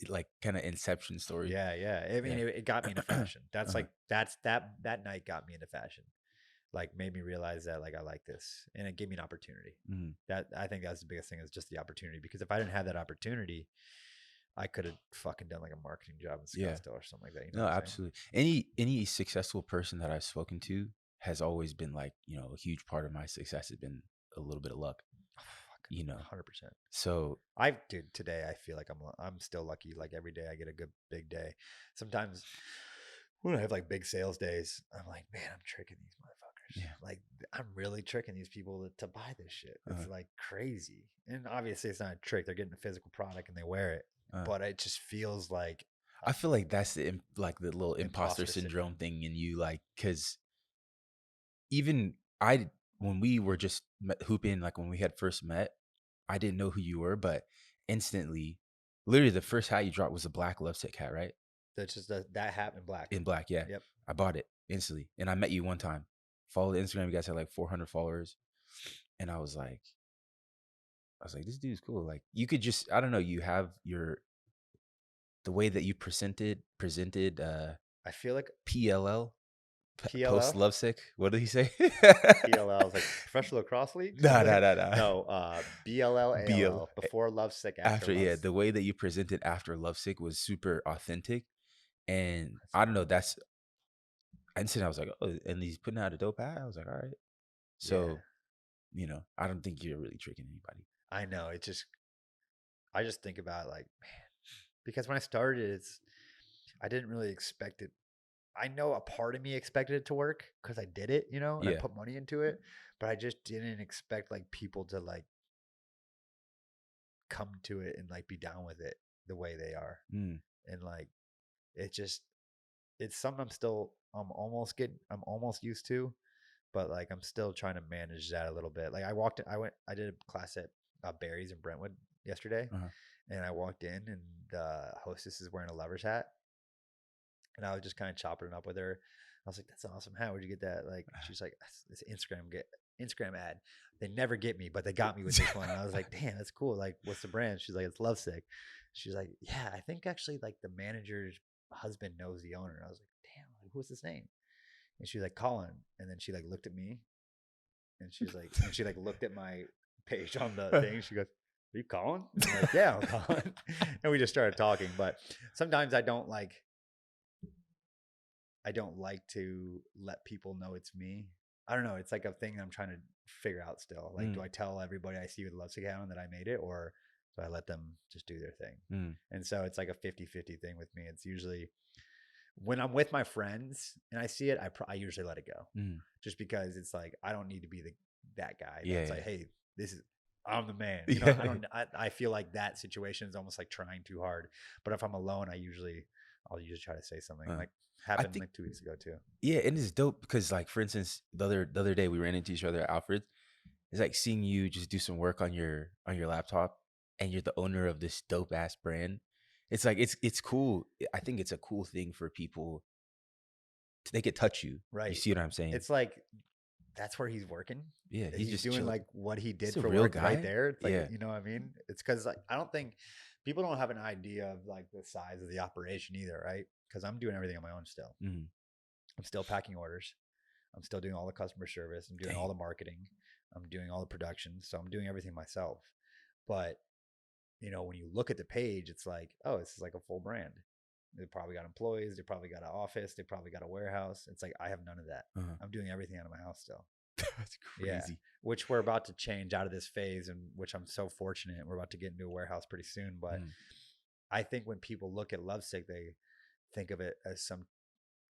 like kind of inception story. Yeah. I mean, it got me into fashion. That's like that night got me into fashion. Like made me realize that like I like this, and it gave me an opportunity. That I think that's the biggest thing, is just the opportunity. Because if I didn't have that opportunity, I could have fucking done like a marketing job in Scottsdale or something like that. No, absolutely. Any successful person that I've spoken to has always been like, a huge part of my success has been a little bit of luck. 100%. So dude, today I feel like I'm still lucky. Like every day I get a good big day. Sometimes when I have like big sales days, I'm like, man, I'm tricking these motherfuckers. Yeah. Like I'm really tricking these people to buy this shit. It's like crazy. And obviously it's not a trick. They're getting a physical product and they wear it. But it just feels like, I feel like that's the little imposter syndrome thing in you. Like, cause even when we were just hooping, like when we had first met, I didn't know who you were, but instantly, literally the first hat you dropped was a black Lovesick hat, right? That's just that hat in black. In black, yeah. Yep. I bought it instantly, and I met you one time. Followed Instagram. You guys had like 400 followers, and I was like, this dude's cool. Like you could just, I don't know. You have the way that you presented. I feel like PLL. Post Lovesick. What did he say? PLL is like Professional Lacrosse League. No. BLL before Lovesick. After yeah, the way that you presented after Lovesick was super authentic, and I don't know. That's instantly I was like, oh, and he's putting out a dope hat. I was like, all right. So, I don't think you're really tricking anybody. I know. I just think about like, man, because when I started, I didn't really expect it. I know a part of me expected it to work because I did it, and I put money into it, but I just didn't expect like people to like come to it and like be down with it the way they are. And like, it's something I'm almost used to, but like I'm still trying to manage that a little bit. Like I did a class at Barry's in Brentwood yesterday, Uh-huh. and I walked in, and the hostess is wearing a lover's hat, and I was just kind of chopping it up with her. I was like, "That's an awesome hat. Where'd you get that?" Like, she's like, "It's Instagram ad. They never get me, but they got me with this one." And I was like, "Damn, that's cool. Like, what's the brand?" She's like, "It's Lovesick." She's like, "Yeah, I think actually like the manager's husband knows the owner." And I was like, "Damn, like, what's his name?" And she's like, "Colin." And then she like looked at me, and she like looked at my page on the thing. She goes, "Are you Colin?" I'm like, "Yeah, I'm Colin." And we just started talking. But sometimes I don't like to let people know it's me. I don't know. It's like a thing I'm trying to figure out still. Like, do I tell everybody I see with a Lovesick hat on that I made it, or do I let them just do their thing? Mm. And so it's like a 50-50 thing with me. It's usually when I'm with my friends and I see it, I usually let it go, Mm. just because it's like I don't need to be that guy Yeah, that's yeah. like, "Hey, this is I'm the man." You know, Yeah. I feel like that situation is almost like trying too hard. But if I'm alone, I'll usually try to say something. Uh, Like I happened think like 2 weeks ago too. yeah, it is dope because like for instance, the other day we ran into each other at Alfred's. It's like seeing you just do some work on your laptop and you're the owner of this dope ass brand. It's like it's cool. I think it's a cool thing for people they could touch you. You Right. see what I'm saying? It's like that's where he's working. Yeah, he's He's just doing chill. like what he He's did a for real work right guy. there. It's like, Yeah. you know what I mean? It's because like I don't think people don't have an idea of like the size of the operation either, right? Because I'm doing everything on my own still. Mm. I'm still packing orders. I'm still doing all the customer service. I'm doing all Dang. the marketing. I'm doing all the production. So I'm doing everything myself. But when you look at the page, it's like, oh, this is like a full brand. They probably got employees. They probably got an office. They probably got a warehouse. It's like I have none of that. Uh-huh. I'm doing everything out of my house still. That's Yeah, crazy. which we're about to change out of this phase, and which I'm so fortunate. We're about to get into a warehouse pretty soon. But Mm. I think when people look at Lovesick, they think of it as some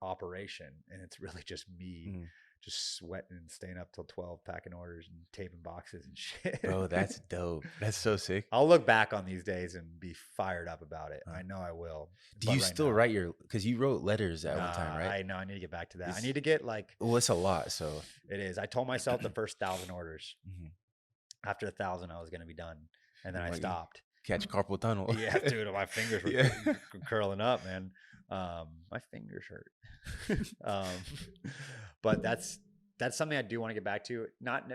operation, and it's really just me Mm. just sweating and staying up till 12 packing orders and taping boxes and shit. Bro, that's dope. That's so sick. I'll look back on these days and be fired up about it. Uh, I know I will. do But you right still now, write because you wrote letters at one time, nah, right? I know I need to get back to that. I It's need to get like well, it's a lot. So it is. I told myself the first 1,000 orders. Mhm. After 1,000, I was going to be done, and then I Well, you stopped. catch carpal tunnel. Yeah, dude, my fingers were Yeah. curling up, man. My fingers hurt. um, but that's something I do want to get back to.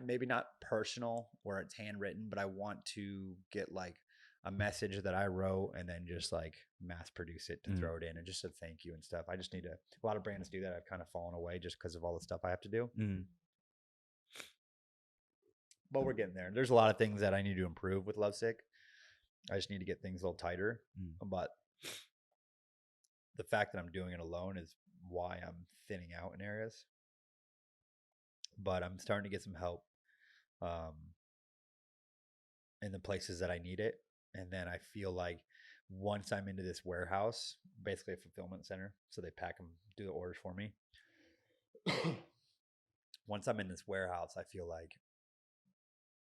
Maybe not personal where it's handwritten, but I want to get like a message that I wrote and then just like mass produce it to Mm. throw it in and just a thank you and stuff. I just need to. A lot of brands do that. I've kind of fallen away just because of all the stuff I have to do. Mm. But we're getting there. There's a lot of things that I need to improve with Lovesick. I just need to get things a little tighter. Mm. But the fact that I'm doing it alone is why I'm thinning out in areas. But I'm starting to get some help um, in the places that I need it. And then I feel like once I'm into this warehouse, basically a fulfillment center, so they pack them, do the orders for me. Once I'm in this warehouse, I feel like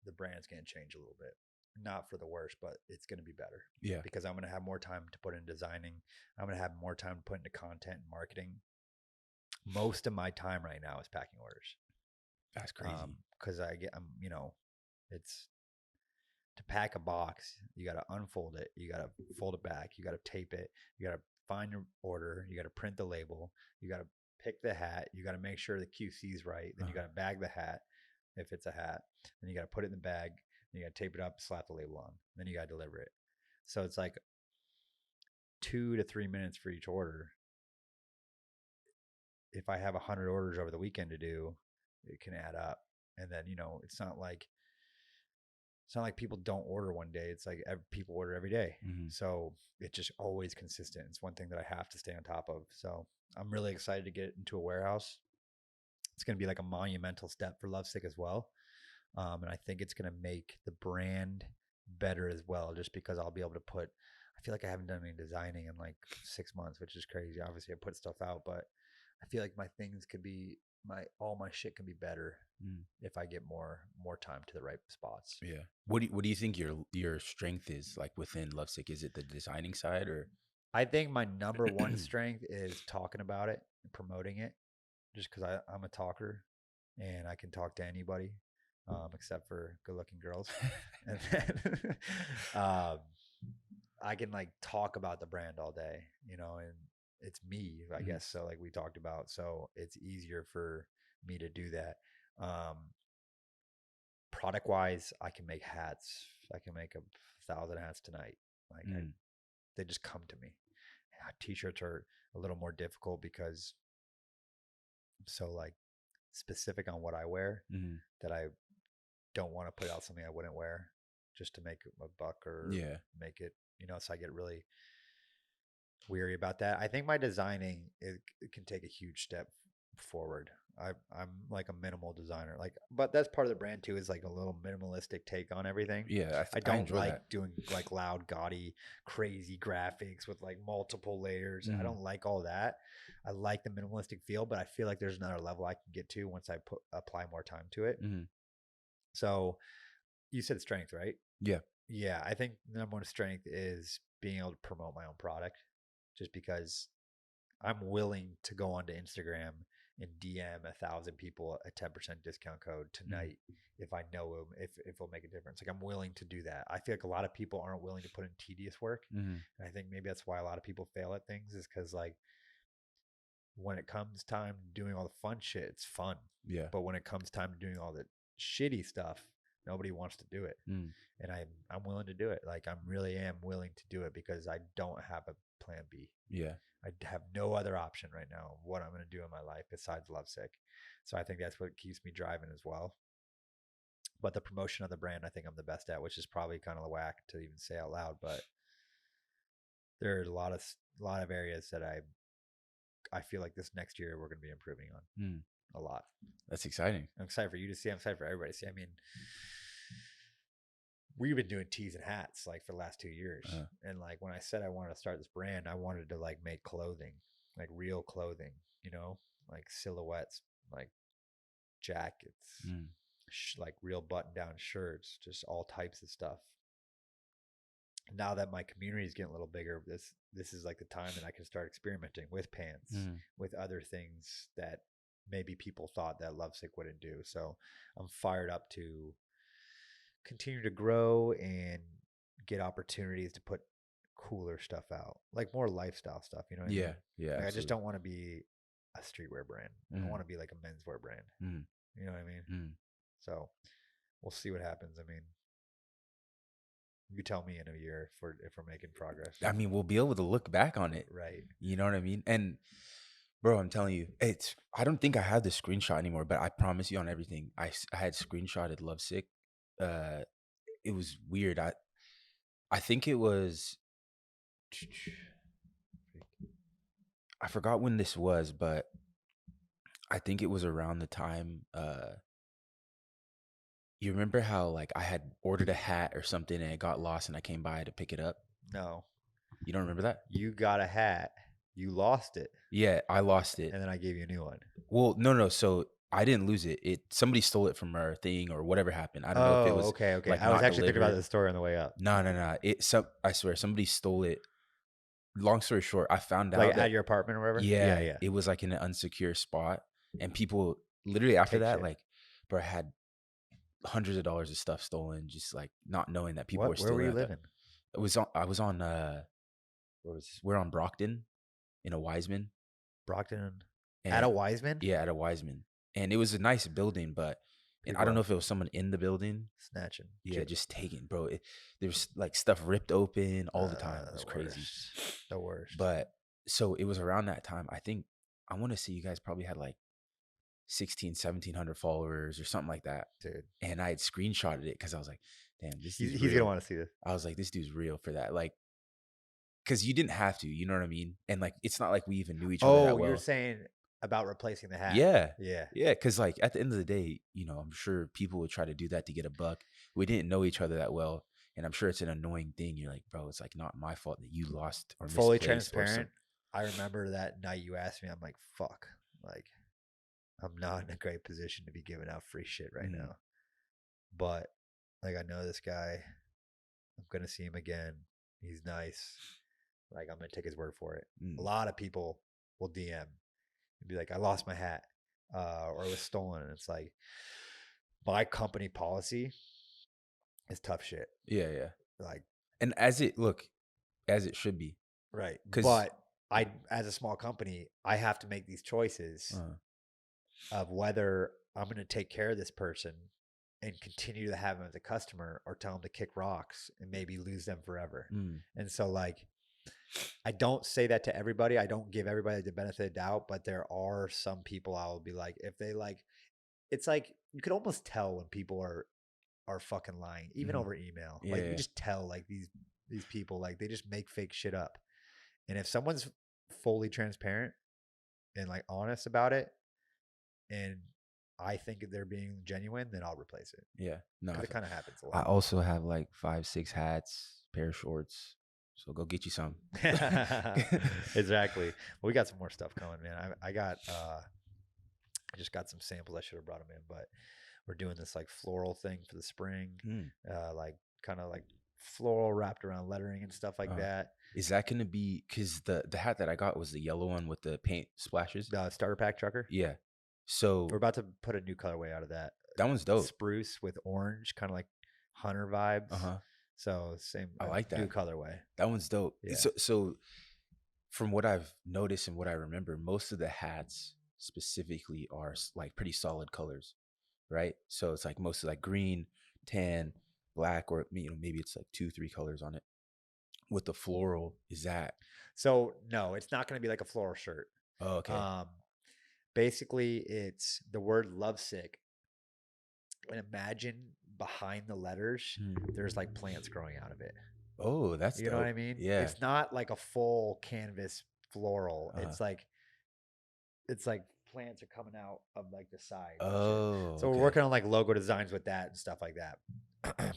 the brand's going to change a little bit. Not for the worse, but it's going to be better. Yeah. Because I'm going to have more time to put in designing. I'm going to have more time to put into content and marketing. Most of my time right now is packing orders. That's crazy. Because it's to pack a box, you got to unfold it, you got to fold it back, you got to tape it, you got to find your order, you got to print the label, you got to pick the hat, you got to make sure the QC's right, then you got to bag the hat if it's a hat, then you got to put it in the bag, then you got to tape it up, slap the label on, then you got to deliver it. So it's like 2 to 3 minutes for each order. If I have 100 orders over the weekend to do, it can add up. And then, it's not like people don't order one day. It's like people order every day. Mm-hmm. So it's just always consistent. It's one thing that I have to stay on top of. So I'm really excited to get into a warehouse. It's going to be like a monumental step for Lovesick as well. And I think it's going to make the brand better as well, just because I'll be able to I feel like I haven't done any designing in like 6 months, which is crazy. Obviously I put stuff out, but I feel like my things could be all my shit can be better if I get more time to the right spots. Yeah. What do you think your strength is like within Lovesick? Is it the designing side or? I think my number one strength is talking about it and promoting it, just because I'm a talker. and I can talk to anybody, except for good-looking girls. And then I can like talk about the brand all day, and it's me, I guess. So like we talked about, so it's easier for me to do that. Um, Product wise, I can make hats. I can make 1,000 hats tonight. Like they just come to me. T-shirts are a little more difficult because I'm so like specific on what I wear that I don't want to put out something I wouldn't wear just to make a buck or make it, so I get really weary about that. I think my designing it can take a huge step forward. I'm like a minimal designer, like, but that's part of the brand too. Is like a little minimalistic take on everything. Yeah, I I don't enjoy like that. doing like loud, gaudy, crazy graphics with like multiple layers. I don't like all that. I like the minimalistic feel, but I feel like there's another level I can get to once I apply more time to it. So you said strength, right? Yeah. Yeah, I think the number one strength is being able to promote my own product, just because I'm willing to go onto Instagram and DM 1,000 people a 10% discount code tonight if I know if it'll make a difference. Like, I'm willing to do that. I feel like a lot of people aren't willing to put in tedious work, and I think maybe that's why a lot of people fail at things, is because like when it comes time doing all the fun shit, it's fun. Yeah. But when it comes time to doing all the shitty stuff, nobody wants to do it. And I'm willing to do it. Like, I really am willing to do it because I don't have a plan B. Yeah. I have no other option right now of what I'm going to do in my life besides Lovesick. So I think that's what keeps me driving as well. But the promotion of the brand, I think I'm the best at, which is probably kind of whack to even say out loud. But there's a lot of areas that I feel like this next year we're going to be improving on a lot. That's exciting. I'm excited for you to see. I'm excited for everybody to see. I mean, we've been doing tees and hats like for the last 2 years. And like when I said I wanted to start this brand, I wanted to like make clothing, like real clothing, like silhouettes, like jackets, like real button down shirts, just all types of stuff. Now that my community is getting a little bigger, this is like the time that I can start experimenting with pants, with other things that maybe people thought that Lovesick wouldn't do. So I'm fired up to continue to grow and get opportunities to put cooler stuff out, like more lifestyle stuff. You know what I mean? Yeah. Like, I just don't want to be a streetwear brand. I want to be like a menswear brand. You know what I mean? So we'll see what happens. I mean, you tell me in a year if we're making progress. I mean, we'll be able to look back on it. Right. You know what I mean? And bro, I'm telling you, I don't think I have the screenshot anymore, but I promise you on everything, I had screenshotted Lovesick. It was weird. I think it was, I forgot when this was, but I think it was around the time, you remember how like I had ordered a hat or something and it got lost and I came by to pick it up? No. You don't remember that? You got a hat. You lost it. Yeah, I lost it. And then I gave you a new one. Well, no. So I didn't lose it. Somebody stole it from our thing or whatever happened. I don't know if it was okay. like I was not actually thinking about delivered. the story on the way up. No. I swear somebody stole it. Long story short, I found out Like that at your apartment or wherever? yeah, it was like in an unsecure spot, and people literally after that, like, bro, had hundreds of dollars of stuff stolen, just like not knowing that people were still. Where were you living? I was on we're on Brockton in a Wiseman. Brockton And, at a Wiseman? Yeah, at a Wiseman. And it was a nice building, but and I don't know if it was someone in the building snatching. Yeah, just taking, bro. There's like stuff ripped open all the time. It was crazy. The worst. But so it was around that time. I think I want to say you guys probably had like 1,700 followers or something like that. Dude. And I had screenshotted it because I was like, damn, this he's real. gonna want to see this. I was like, this dude's real for that. Like, because you didn't have to, you know what I mean? And like, it's not like we even knew each other that well. You're saying about replacing the hat. Yeah. Because like at the end of the day, I'm sure people would try to do that to get a buck. We didn't know each other that well. And I'm sure it's an annoying thing. You're like, bro, it's like not my fault that you lost or fully transparent. I remember that night you asked me, I'm like, fuck. Like, I'm not in a great position to be giving out free shit right now. But like, I know this guy. I'm going to see him again. He's nice. Like, I'm going to take his word for it. A lot of people will DM and be like, I lost my hat. or it was stolen. And it's like my company policy is tough shit. Yeah, yeah. Like, And as it should be. right. 'Cause But I, as a small company, I have to make these choices of whether I'm going to take care of this person and continue to have them as a customer, or tell them to kick rocks and maybe lose them forever. And so, like, I don't say that to everybody. I don't give everybody the benefit of the doubt, but there are some people I will be like, if they like, it's like you could almost tell when people are fucking lying, even over email. Like, you yeah. just tell, like, these people, like, they just make fake shit up. And if someone's fully transparent and like honest about it, and I think they're being genuine, then I'll replace it. Yeah. No, Because it kind of happens a I lot. also have like 5, 6 hats, pair of shorts. So go get you some. Exactly. Well, we got some more stuff coming, man. I just got some samples. I should have brought them in, but we're doing this like floral thing for the spring, like kind of like floral wrapped around lettering and stuff like that. Is that gonna be, because the hat that I got was the yellow one with the paint splashes? The starter pack trucker. Yeah. So We're about to put a new colorway out of that. that one's dope. Spruce with orange, kind of like hunter vibes. So same. I like that new colorway. That one's dope. Yeah. So from what I've noticed and what I remember, most of the hats specifically are like pretty solid colors, right? So it's like mostly like green, tan, black, or maybe it's like 2, 3 colors on it. With the floral, is that? So no, it's not going to be like a floral shirt. Oh, okay. Basically, it's the word lovesick. And imagine behind the letters, there's like plants growing out of it. Oh, that's You know what I mean? Yeah. It's not like a full canvas floral. It's like plants are coming out of like the side. Oh, so we're working on like logo designs with that and stuff like that.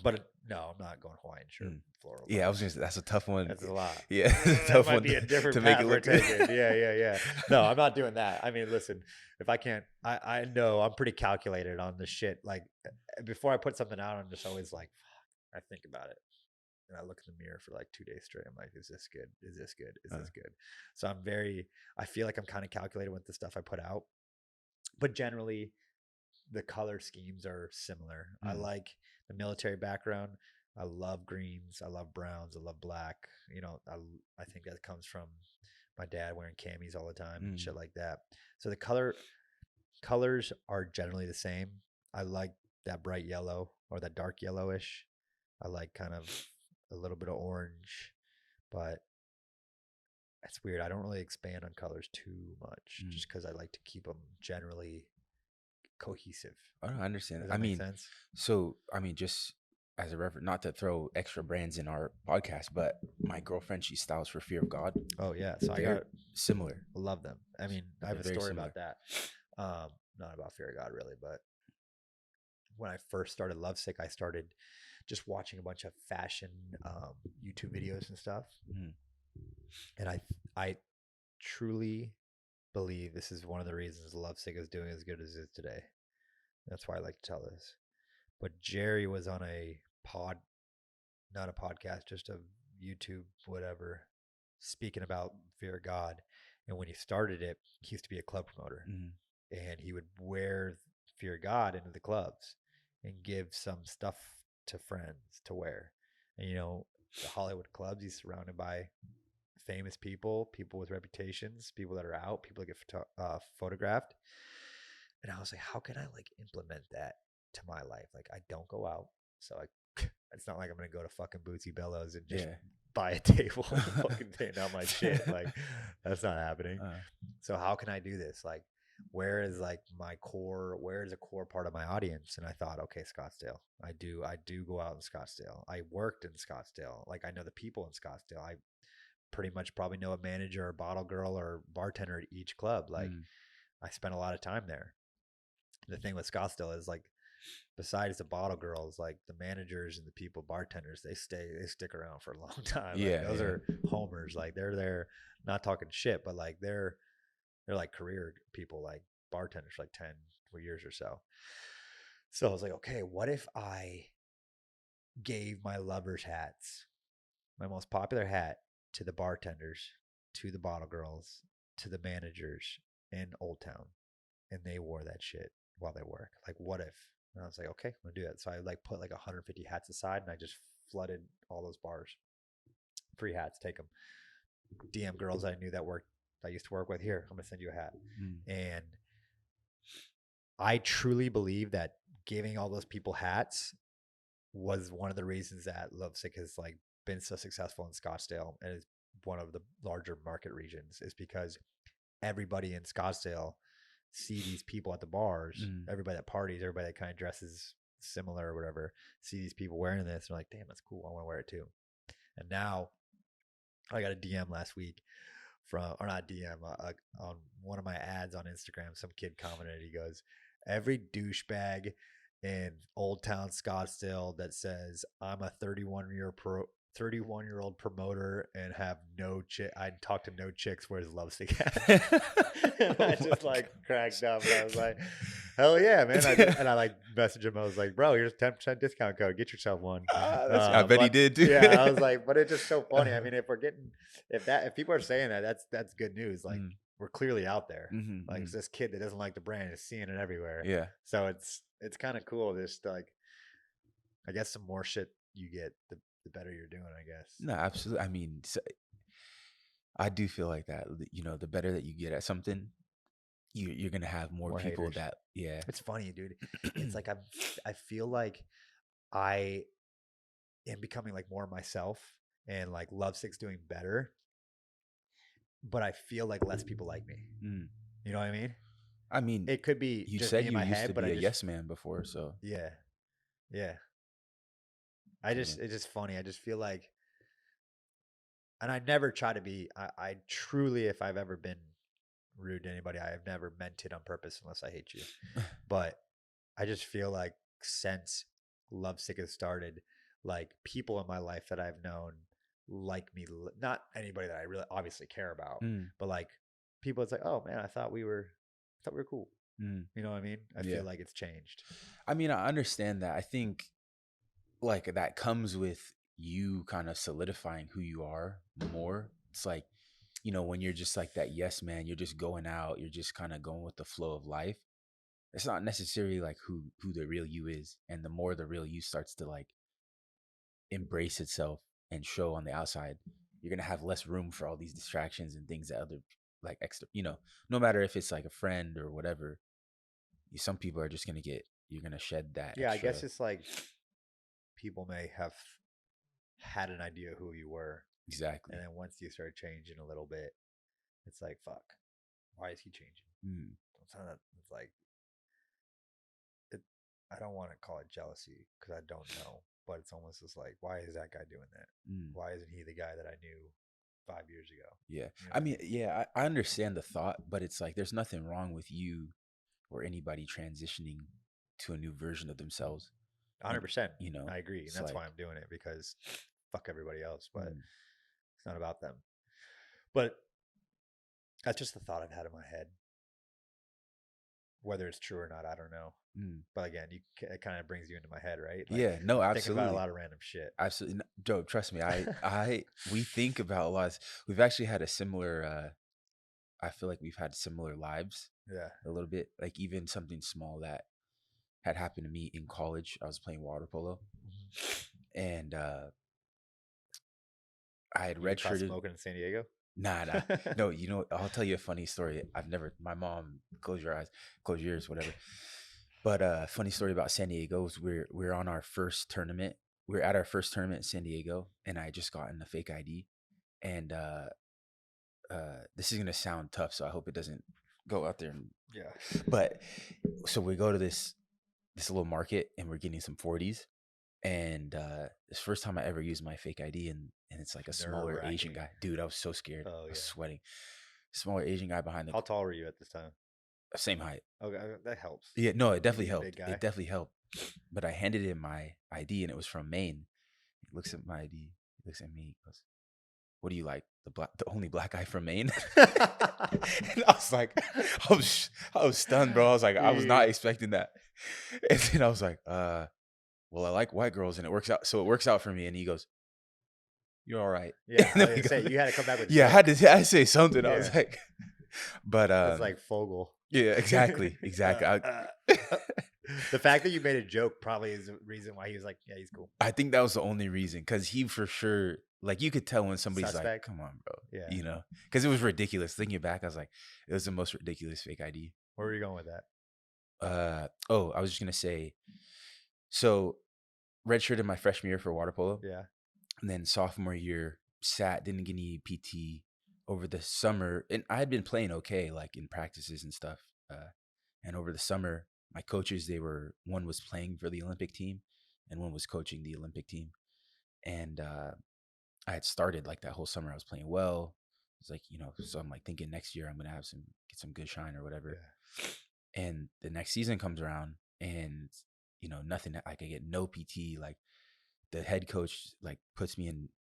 But no, I'm not going Hawaiian shirt floral. Yeah, I was gonna say that's a tough one. That's a lot. Yeah, that might be a different path we're taking. Yeah. No, I'm not doing that. I mean, listen, if I can't, I know I'm pretty calculated on this shit. Like, before I put something out, I'm just always like, I think about it. And I look in the mirror for like 2 days straight. I'm like, is this good? Is this good? Is this good? So I feel like I'm kind of calculated with the stuff I put out. But generally, the color schemes are similar. I like the military background. I love greens. I love browns. I love black. I think that comes from my dad wearing camis all the time and shit like that. So the colors are generally the same. I like that bright yellow or that dark yellowish. I like kind of a little bit of orange, but it's weird. I don't really expand on colors too much just because I like to keep them generally cohesive. I don't understand. Does that make sense? So just as a reference, not to throw extra brands in our podcast, but my girlfriend, she styles for Fear of God. Oh yeah, so they're similar. I love them. I mean, I have a story about that. Not about Fear of God really, but when I first started Lovesick, I started just watching a bunch of fashion YouTube videos and stuff, and I truly believe this is one of the reasons Lovesick is doing as good as it is today. That's why I like to tell this. But Jerry was on a not a podcast, just a YouTube, whatever, speaking about Fear of God. And when he started it, he used to be a club promoter, and he would wear Fear of God into the clubs and give some stuff to friends to wear. And the Hollywood clubs, he's surrounded by famous people with reputations, people that are out, people that get photographed. And I was like, how can I like implement that to my life? Like, I don't go out, so it's not like I'm gonna go to fucking Bootsy Bellows and just buy a table and fucking paint out my shit. Like, that's not happening. So how can I do this? Like, where is like my core? Where is a core part of my audience? And I thought, okay, Scottsdale. I do go out in Scottsdale. I worked in Scottsdale. Like, I know the people in Scottsdale. I pretty much probably know a manager or bottle girl or bartender at each club. Like, I spent a lot of time there. The thing with Scottsdale is, like, besides the bottle girls, like the managers and the people, bartenders, they stick around for a long time. Like, those are homers. Like, they're there, not talking shit, but like they're like career people, like bartenders for like 10 years or so. So I was like, okay, what if I gave my lovers hats, my most popular hat, to the bartenders, to the bottle girls, to the managers in Old Town? and they wore that shit while they work. Like, what if? And I was like, okay, I'm gonna do that. So I like put like 150 hats aside, and I just flooded all those bars. Free hats, take them. DM girls I knew that I used to work with. Here, I'm gonna send you a hat. And I truly believe that giving all those people hats was one of the reasons that Lovesick has like been so successful in Scottsdale and is one of the larger market regions, is because everybody in Scottsdale see these people at the bars, everybody that parties, everybody that kind of dresses similar or whatever, see these people wearing this. And they're like, damn, that's cool. I want to wear it too. And now I got a DM last week from, or not DM, on one of my ads on Instagram. Some kid commented, he goes, every douchebag in Old Town Scottsdale that says I'm a 31-year-old promoter and have no chick, I talk to no chicks, where's Lovesick at? And I just like cracked up and I was like, hell yeah, man. And I like messaged him. I was like, bro, here's a 10% discount code. Get yourself one. I bet he did too. Yeah, I was like, but it's just so funny. I mean, if people are saying that, that's good news. Like, we're clearly out there. Like, it's this kid that doesn't like the brand is seeing it everywhere. Yeah. So it's kind of cool. Just like, I guess the more shit you get, the better you're doing, I guess. No, absolutely. I mean, I do feel like that. You know, the better that you get at something, you're gonna have more people haters. That yeah. It's funny, dude. It's like I feel like I am becoming like more myself, and like Lovesick's doing better, but I feel like less people like me. You know what I mean? I mean, it could be you just said me in you my used head, to but be a yes man before, so yeah. It's just funny. I just feel like, and I never try to be. I truly, if I've ever been rude to anybody, I have never meant it on purpose, unless I hate you. But I just feel like since Lovesick has started, like people in my life that I've known like me, not anybody that I really obviously care about, but like people, it's like, oh man, I thought we were cool. You know what I mean? I feel like it's changed. I mean, I understand that. I think like that comes with you kind of solidifying who you are more. It's like, you know, when you're just like that yes man, you're just going out, you're just kind of going with the flow of life. It's not necessarily like who the real you is. And the more the real you starts to like embrace itself and show on the outside, you're gonna have less room for all these distractions and things that other like extra, you know, no matter if it's like a friend or whatever, some people are just you're gonna shed that. Yeah, extra. I guess it's like people may have had an idea who you were. Exactly. And then once you start changing a little bit, it's like, fuck, why is he changing? It's like, I don't want to call it jealousy because I don't know, but it's almost just like, why is that guy doing that? Why isn't he the guy that I knew 5 years ago? Yeah. You know? I mean, yeah, I understand the thought, but it's like, there's nothing wrong with you or anybody transitioning to a new version of themselves. 100%. You know, I agree. And that's like, why I'm doing it, because fuck everybody else, but it's not about them. But that's just the thought I've had in my head. Whether it's true or not, I don't know. But again, it kind of brings you into my head, right? Like, yeah, no, absolutely. Think about a lot of random shit. Absolutely, Joe. Trust me, we think about a lot. We've actually had a similar. I feel like we've had similar lives. Yeah, a little bit. Like even something small that had happened to me in college. I was playing water polo, and I had redshirted. Smoking in San Diego. Nah. No, you know, I'll tell you a funny story. My mom, close your eyes, close your ears, whatever. But funny story about San Diego is we're on our first tournament. We're at our first tournament in San Diego, and I just gotten a fake ID. And this is gonna sound tough, so I hope it doesn't go out there. But so we go to this little market, and we're getting some 40s. And it's the first time I ever used my fake ID, and it's like a smaller Asian guy. Dude, I was so scared. I was sweating. Smaller Asian guy behind the. How tall were you at this time? Same height. Okay, that helps. Yeah, no, it definitely helped. It definitely helped. But I handed him my ID, and it was from Maine. He looks at my ID. He looks at me. He goes, "What do you like? The only black guy from Maine?" And I was like, I was stunned, bro. I was like, I was not expecting that. And then I was like, well, I like white girls, and it works out. So it works out for me. And he goes, "You're all right." Yeah, you had to come back with. Yeah, I had to say something. Yeah. I was like, but it's like Fogel. Yeah, exactly. Exactly. The fact that you made a joke probably is the reason why he was like, yeah, he's cool. I think that was the only reason, because he for sure, like, you could tell when somebody's like, Suspect. come on, bro. Yeah. You know, because it was ridiculous. Thinking back, I was like, it was the most ridiculous fake ID. Where were you going with that? Oh, I was just going to say, so redshirted my freshman year for water polo. Yeah. And then sophomore year, didn't get any PT over the summer. And I had been playing okay, like in practices and stuff. And over the summer, my coaches, one was playing for the Olympic team and one was coaching the Olympic team. And I had started like that whole summer. I was playing well. It's like, so I'm like thinking next year I'm going to get some good shine or whatever. Yeah. And the next season comes around and, nothing, like I get no PT. Like the head coach like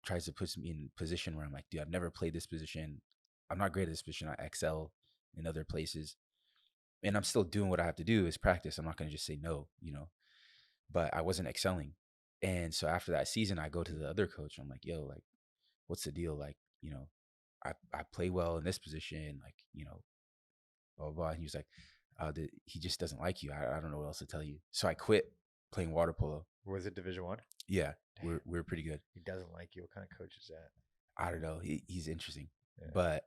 tries to put me in position where I'm like, dude, I've never played this position. I'm not great at this position. I excel in other places. And I'm still doing what I have to do is practice. I'm not going to just say no, but I wasn't excelling. And so after that season, I go to the other coach. I'm like, yo, like, what's the deal? Like, I play well in this position, like, blah, blah, blah. And he was like, he just doesn't like you. I don't know what else to tell you. So I quit playing water polo. Was it Division 1? Yeah, we're pretty good. He doesn't like you. What kind of coach is that? I don't know. He's interesting. Yeah. But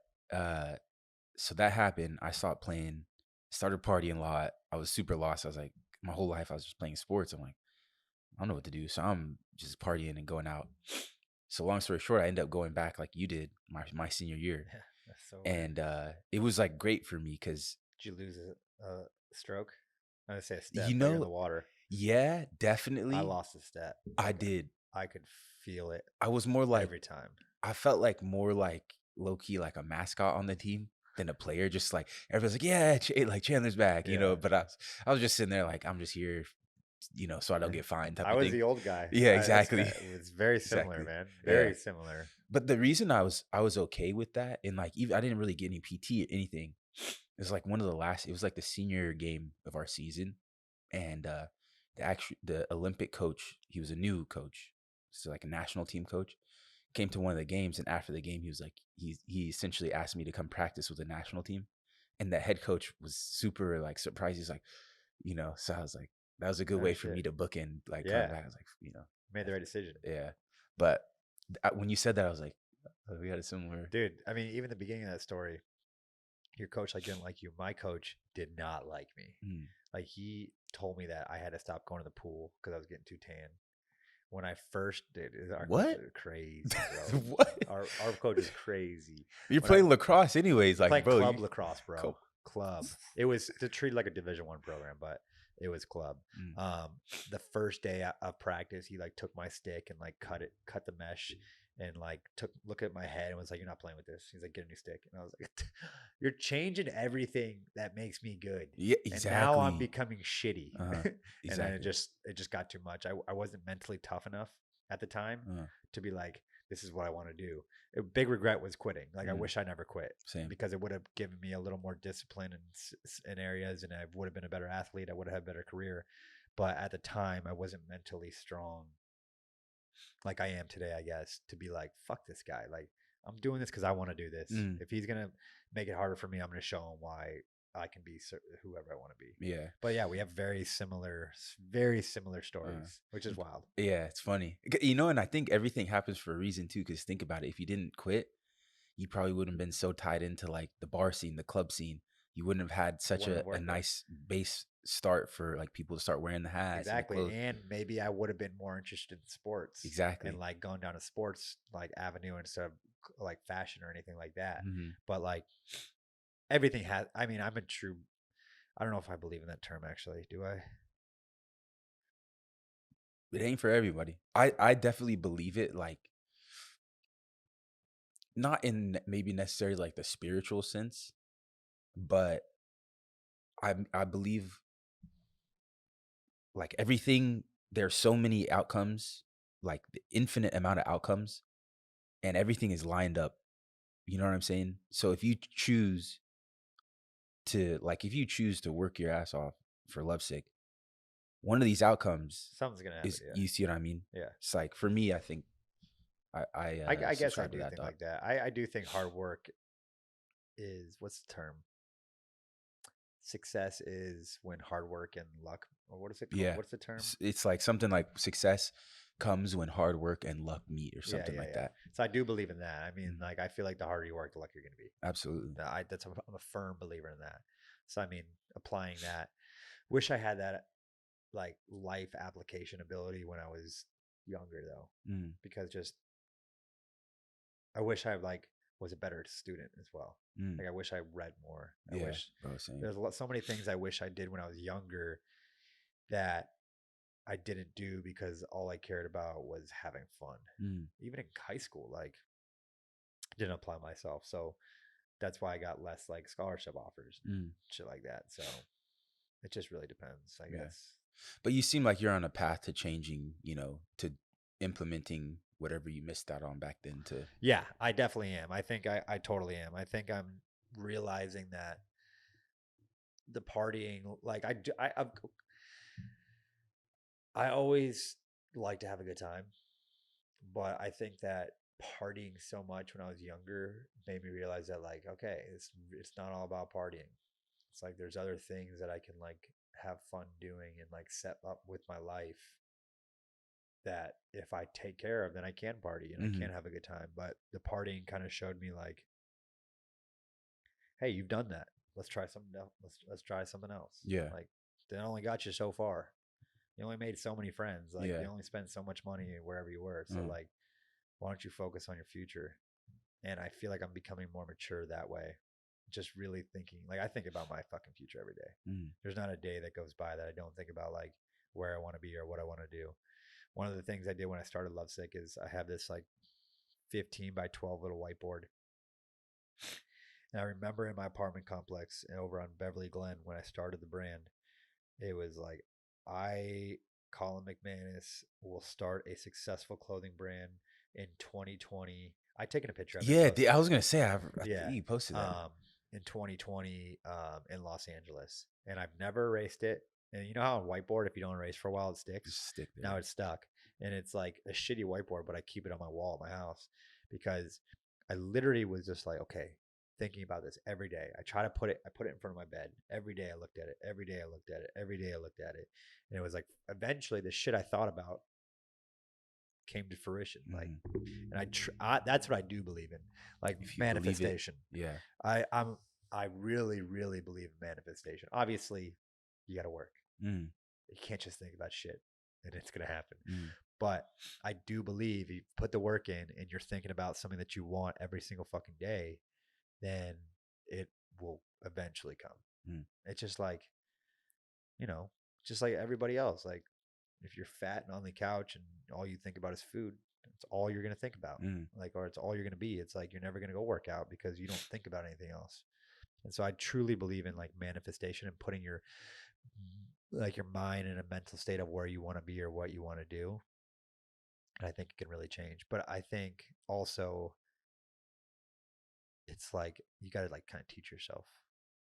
so that happened. I stopped playing, started partying a lot. I was super lost. I was like, my whole life I was just playing sports. I'm like, I don't know what to do. So I'm just partying and going out. So long story short, I ended up going back like you did my senior year. Yeah, that's so And it was like great for me because Did you lose a stroke? I would say a step, but you're in the water. Yeah, definitely. I lost a step. I did. I could feel it. I was more like every time. I felt like more like low key like a mascot on the team than a player. Just like everyone's like, yeah, like Chandler's back, But I was just sitting there like, I'm just here, so I don't get fined. I was the old guy. Yeah, exactly. It's very similar, Exactly. man. Very similar. But the reason I was okay with that, and like even I didn't really get any PT or anything. It was like it was like the senior game of our season, and the Olympic coach, he was a new coach, so like a national team coach, came to one of the games, and after the game, he was like, he essentially asked me to come practice with the national team, and the head coach was super like surprised. He's like, so I was like, that was a good way for me to book in, like, come back. I was like, made the right decision. Yeah, but when you said that, I was like, oh, we had a similar dude. I mean, even the beginning of that story, your coach like didn't like you. My coach did not like me. Like he told me that I had to stop going to the pool because I was getting too tan. When I first did, our coach is crazy, bro. What? Our coach is crazy. You're playing lacrosse anyways, like, bro. Club lacrosse, bro. Club. It was to treat like a Division 1 program, but it was club. The first day of practice, he like took my stick and like cut the mesh, and like look at my head and was like, "You're not playing with this." He's like, "Get a new stick," and I was like, "You're changing everything that makes me good." Yeah, exactly. And now I'm becoming shitty, exactly. And then it just got too much. I wasn't mentally tough enough at the time to be like, this is what I want to do. A big regret was quitting. Like I wish I never quit. Same. Because it would have given me a little more discipline in areas, and I would have been a better athlete. I would have had a better career. But at the time, I wasn't mentally strong like I am today, I guess, to be like, fuck this guy. Like I'm doing this because I want to do this. If he's going to make it harder for me, I'm going to show him why I can be whoever I want to be. Yeah. But yeah, we have very similar stories, which is wild. Yeah, it's funny. And I think everything happens for a reason too, because think about it. If you didn't quit, you probably wouldn't have been so tied into like the bar scene, the club scene. You wouldn't have had such a nice base start for like people to start wearing the hats. Exactly. And maybe I would have been more interested in sports. Exactly. And like going down a sports like avenue instead of like fashion or anything like that. But like everything has, I mean, I don't know if I believe in that term actually. Do I? It ain't for everybody. I definitely believe it, like not in maybe necessarily like the spiritual sense, but I believe like everything, there's so many outcomes, like the infinite amount of outcomes, and everything is lined up. You know what I'm saying? So if you choose to work your ass off for Lovesick, one of these outcomes something's gonna happen. You see what I mean? Yeah. It's like for me, I think I guess I do think like that. I do think hard work is, what's the term? Success is when hard work and luck, or what is it called? Yeah. What's the term? It's like something like success comes when hard work and luck meet or Yeah, something yeah, like yeah. that. So I do believe in that. I mean, Mhm. like I feel like the harder you work, the luckier you're gonna be. Absolutely. I'm a firm believer in that. So I mean, applying that. Wish I had that like life application ability when I was younger though, Mm. because just I wish I like was a better student as well. Mm. Like I wish I read more. I Yeah, wish bro, same. there's so many things I wish I did when I was younger that I didn't do because all I cared about was having fun. Mm. Even in high school, like didn't apply myself. So that's why I got less like scholarship offers and Mm. shit like that. So it just really depends, I Yeah. guess. But you seem like you're on a path to changing, to implementing whatever you missed out on back then to Yeah, I definitely am. I think I totally am. I think I'm realizing that the partying, like I do, I always like to have a good time, but I think that partying so much when I was younger made me realize that like, okay, it's not all about partying. It's like there's other things that I can like have fun doing and like set up with my life that if I take care of, then I can party and I Mhm. can have a good time. But the partying kind of showed me like, hey, you've done that. Let's try something else. Let's try something else. Yeah. Like that only got you so far. You only made so many friends. Like Yeah. you only spent so much money wherever you were. So Mm. like, why don't you focus on your future? And I feel like I'm becoming more mature that way. Just really thinking, like I think about my fucking future every day. Mm. There's not a day that goes by that I don't think about like where I want to be or what I want to do. One of the things I did when I started Lovesick is I have this like 15 by 12 little whiteboard. And I remember in my apartment complex over on Beverly Glen when I started the brand, it was like, I, Colin McMannis, will start a successful clothing brand in 2020. I taken a picture of it and Yeah, posted I was it. gonna say I think Yeah. you posted that. In 2020 in Los Angeles. And I've never erased it. And you know how on whiteboard, if you don't erase for a while, it sticks? Just stick Now there. it's stuck. And it's like a shitty whiteboard, but I keep it on my wall at my house because I literally was just like, okay, thinking about this every day. I put it in front of my bed. Every day I looked at it. Every day I looked at it. Every day I looked at it. And it was like, eventually the shit I thought about came to fruition. Like, Mhm. and that's what I do believe in, like If you believe it, manifestation. yeah. I really, really believe in manifestation. Obviously, you got to work. Mm. You can't just think about shit and it's going to happen. Mm. But I do believe if you put the work in and you're thinking about something that you want every single fucking day, then it will eventually come. Mm. It's just like, you know, just like everybody else. Like if you're fat and on the couch and all you think about is food, it's all you're going to think about. Mm. Like, or it's all you're going to be. It's like you're never going to go work out because you don't think about anything else. And so I truly believe in like manifestation and putting your like your mind in a mental state of where you want to be or what you want to do. And I think it can really change. But I think also it's like you got to like kind of teach yourself.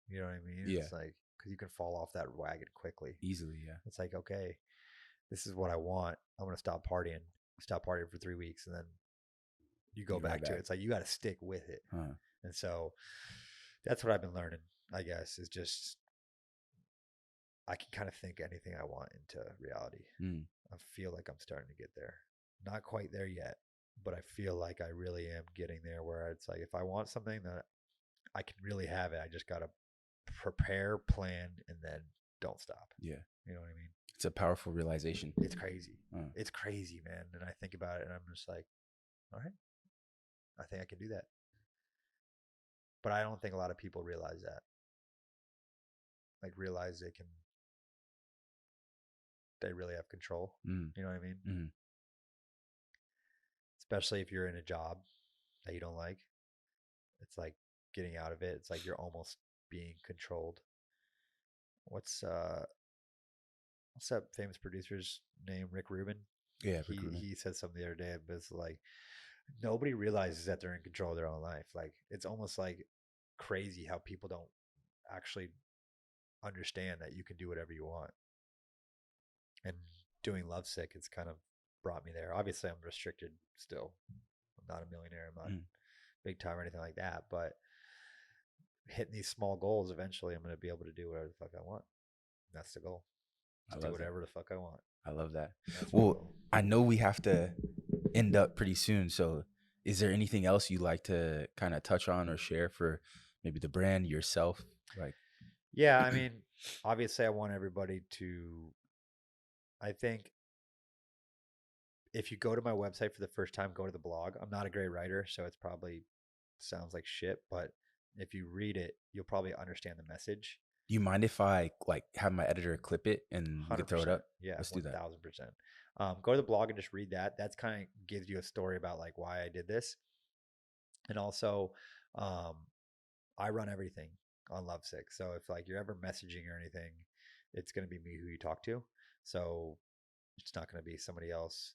You know what I mean? Yeah. It's like because you can fall off that wagon quickly. Easily, yeah. It's like, okay, this is what I want. I'm going to stop partying for 3 weeks. And then you go Get right back to it. back. It's like you got to stick with it. Huh. And so that's what I've been learning, I guess, is just I can kind of think anything I want into reality. Mm. I feel like I'm starting to get there. Not quite there yet, but I feel like I really am getting there where it's like if I want something that I can really have it, I just got to prepare, plan, and then don't stop. Yeah. You know what I mean? It's a powerful realization. It's crazy. Uh. It's crazy, man. And I think about it and I'm just like, all right, I think I can do that. But I don't think a lot of people realize that. Like realize they really have control. Mm. You know what I mean? Mm. Especially if you're in a job that you don't like. It's like getting out of it. It's like you're almost being controlled. What's that famous producer's name? Rick Rubin. Yeah, He said something the other day, but it's like nobody realizes that they're in control of their own life. Like it's almost like crazy how people don't actually understand that you can do whatever you want. And doing Lovesick has kind of brought me there. Obviously, I'm restricted still. I'm not a millionaire. I'm not Mm. big time or anything like that. But hitting these small goals, eventually I'm going to be able to do whatever the fuck I want. That's the goal. I Just do love that. whatever the fuck I want. I love that. That's my Well, goal. I know we have to end up pretty soon. So, is there anything else you'd like to kind of touch on or share for maybe the brand, yourself? Like, Yeah, I mean, obviously, I want everybody to. I think if you go to my website for the first time, go to the blog. I'm not a great writer, so it's probably sounds like shit, but if you read it, you'll probably understand the message. do you mind if I like have my editor clip it and we could throw it 100%. up? Yeah, Let's do that. 1000%. Go to the blog and just read that. That's kind of gives you a story about like why I did this. And also, um, I run everything on Lovesick. So if like you're ever messaging or anything, it's going to be me who you talk to. So it's not going to be somebody else.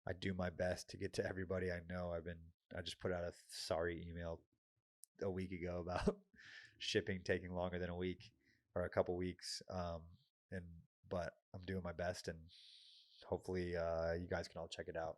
I do my best to get to everybody I know. I just put out a sorry email a week ago about shipping taking longer than a week or a couple weeks. And but I'm doing my best, and hopefully you guys can all check it out.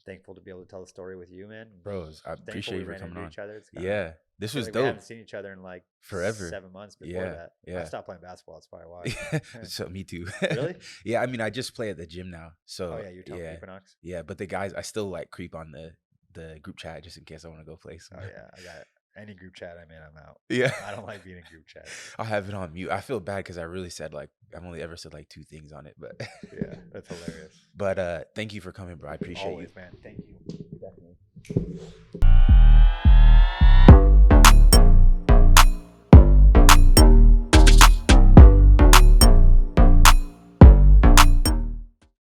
Thankful to be able to tell the story with you, man. Bros, I Thankful appreciate we you for ran coming into on. each other. It's Yeah, this was we dope. haven't seen each other in like Forever. 7 months before that. Yeah. I stopped playing basketball. That's probably why. So me too. Really? Yeah, I mean, I just play at the gym now. So Oh yeah, you're telling Equinox. yeah, but the guys, I still like creep on the group chat just in case I want to go play some. Oh yeah, I got it. Any group chat I'm in, I'm out. Yeah. I don't like being in group chat. I'll have it on mute. I feel bad because I really said like I've only ever said like 2 things on it, but Yeah, that's hilarious. but thank you for coming, bro. I appreciate Always, you. man. Thank you. Definitely.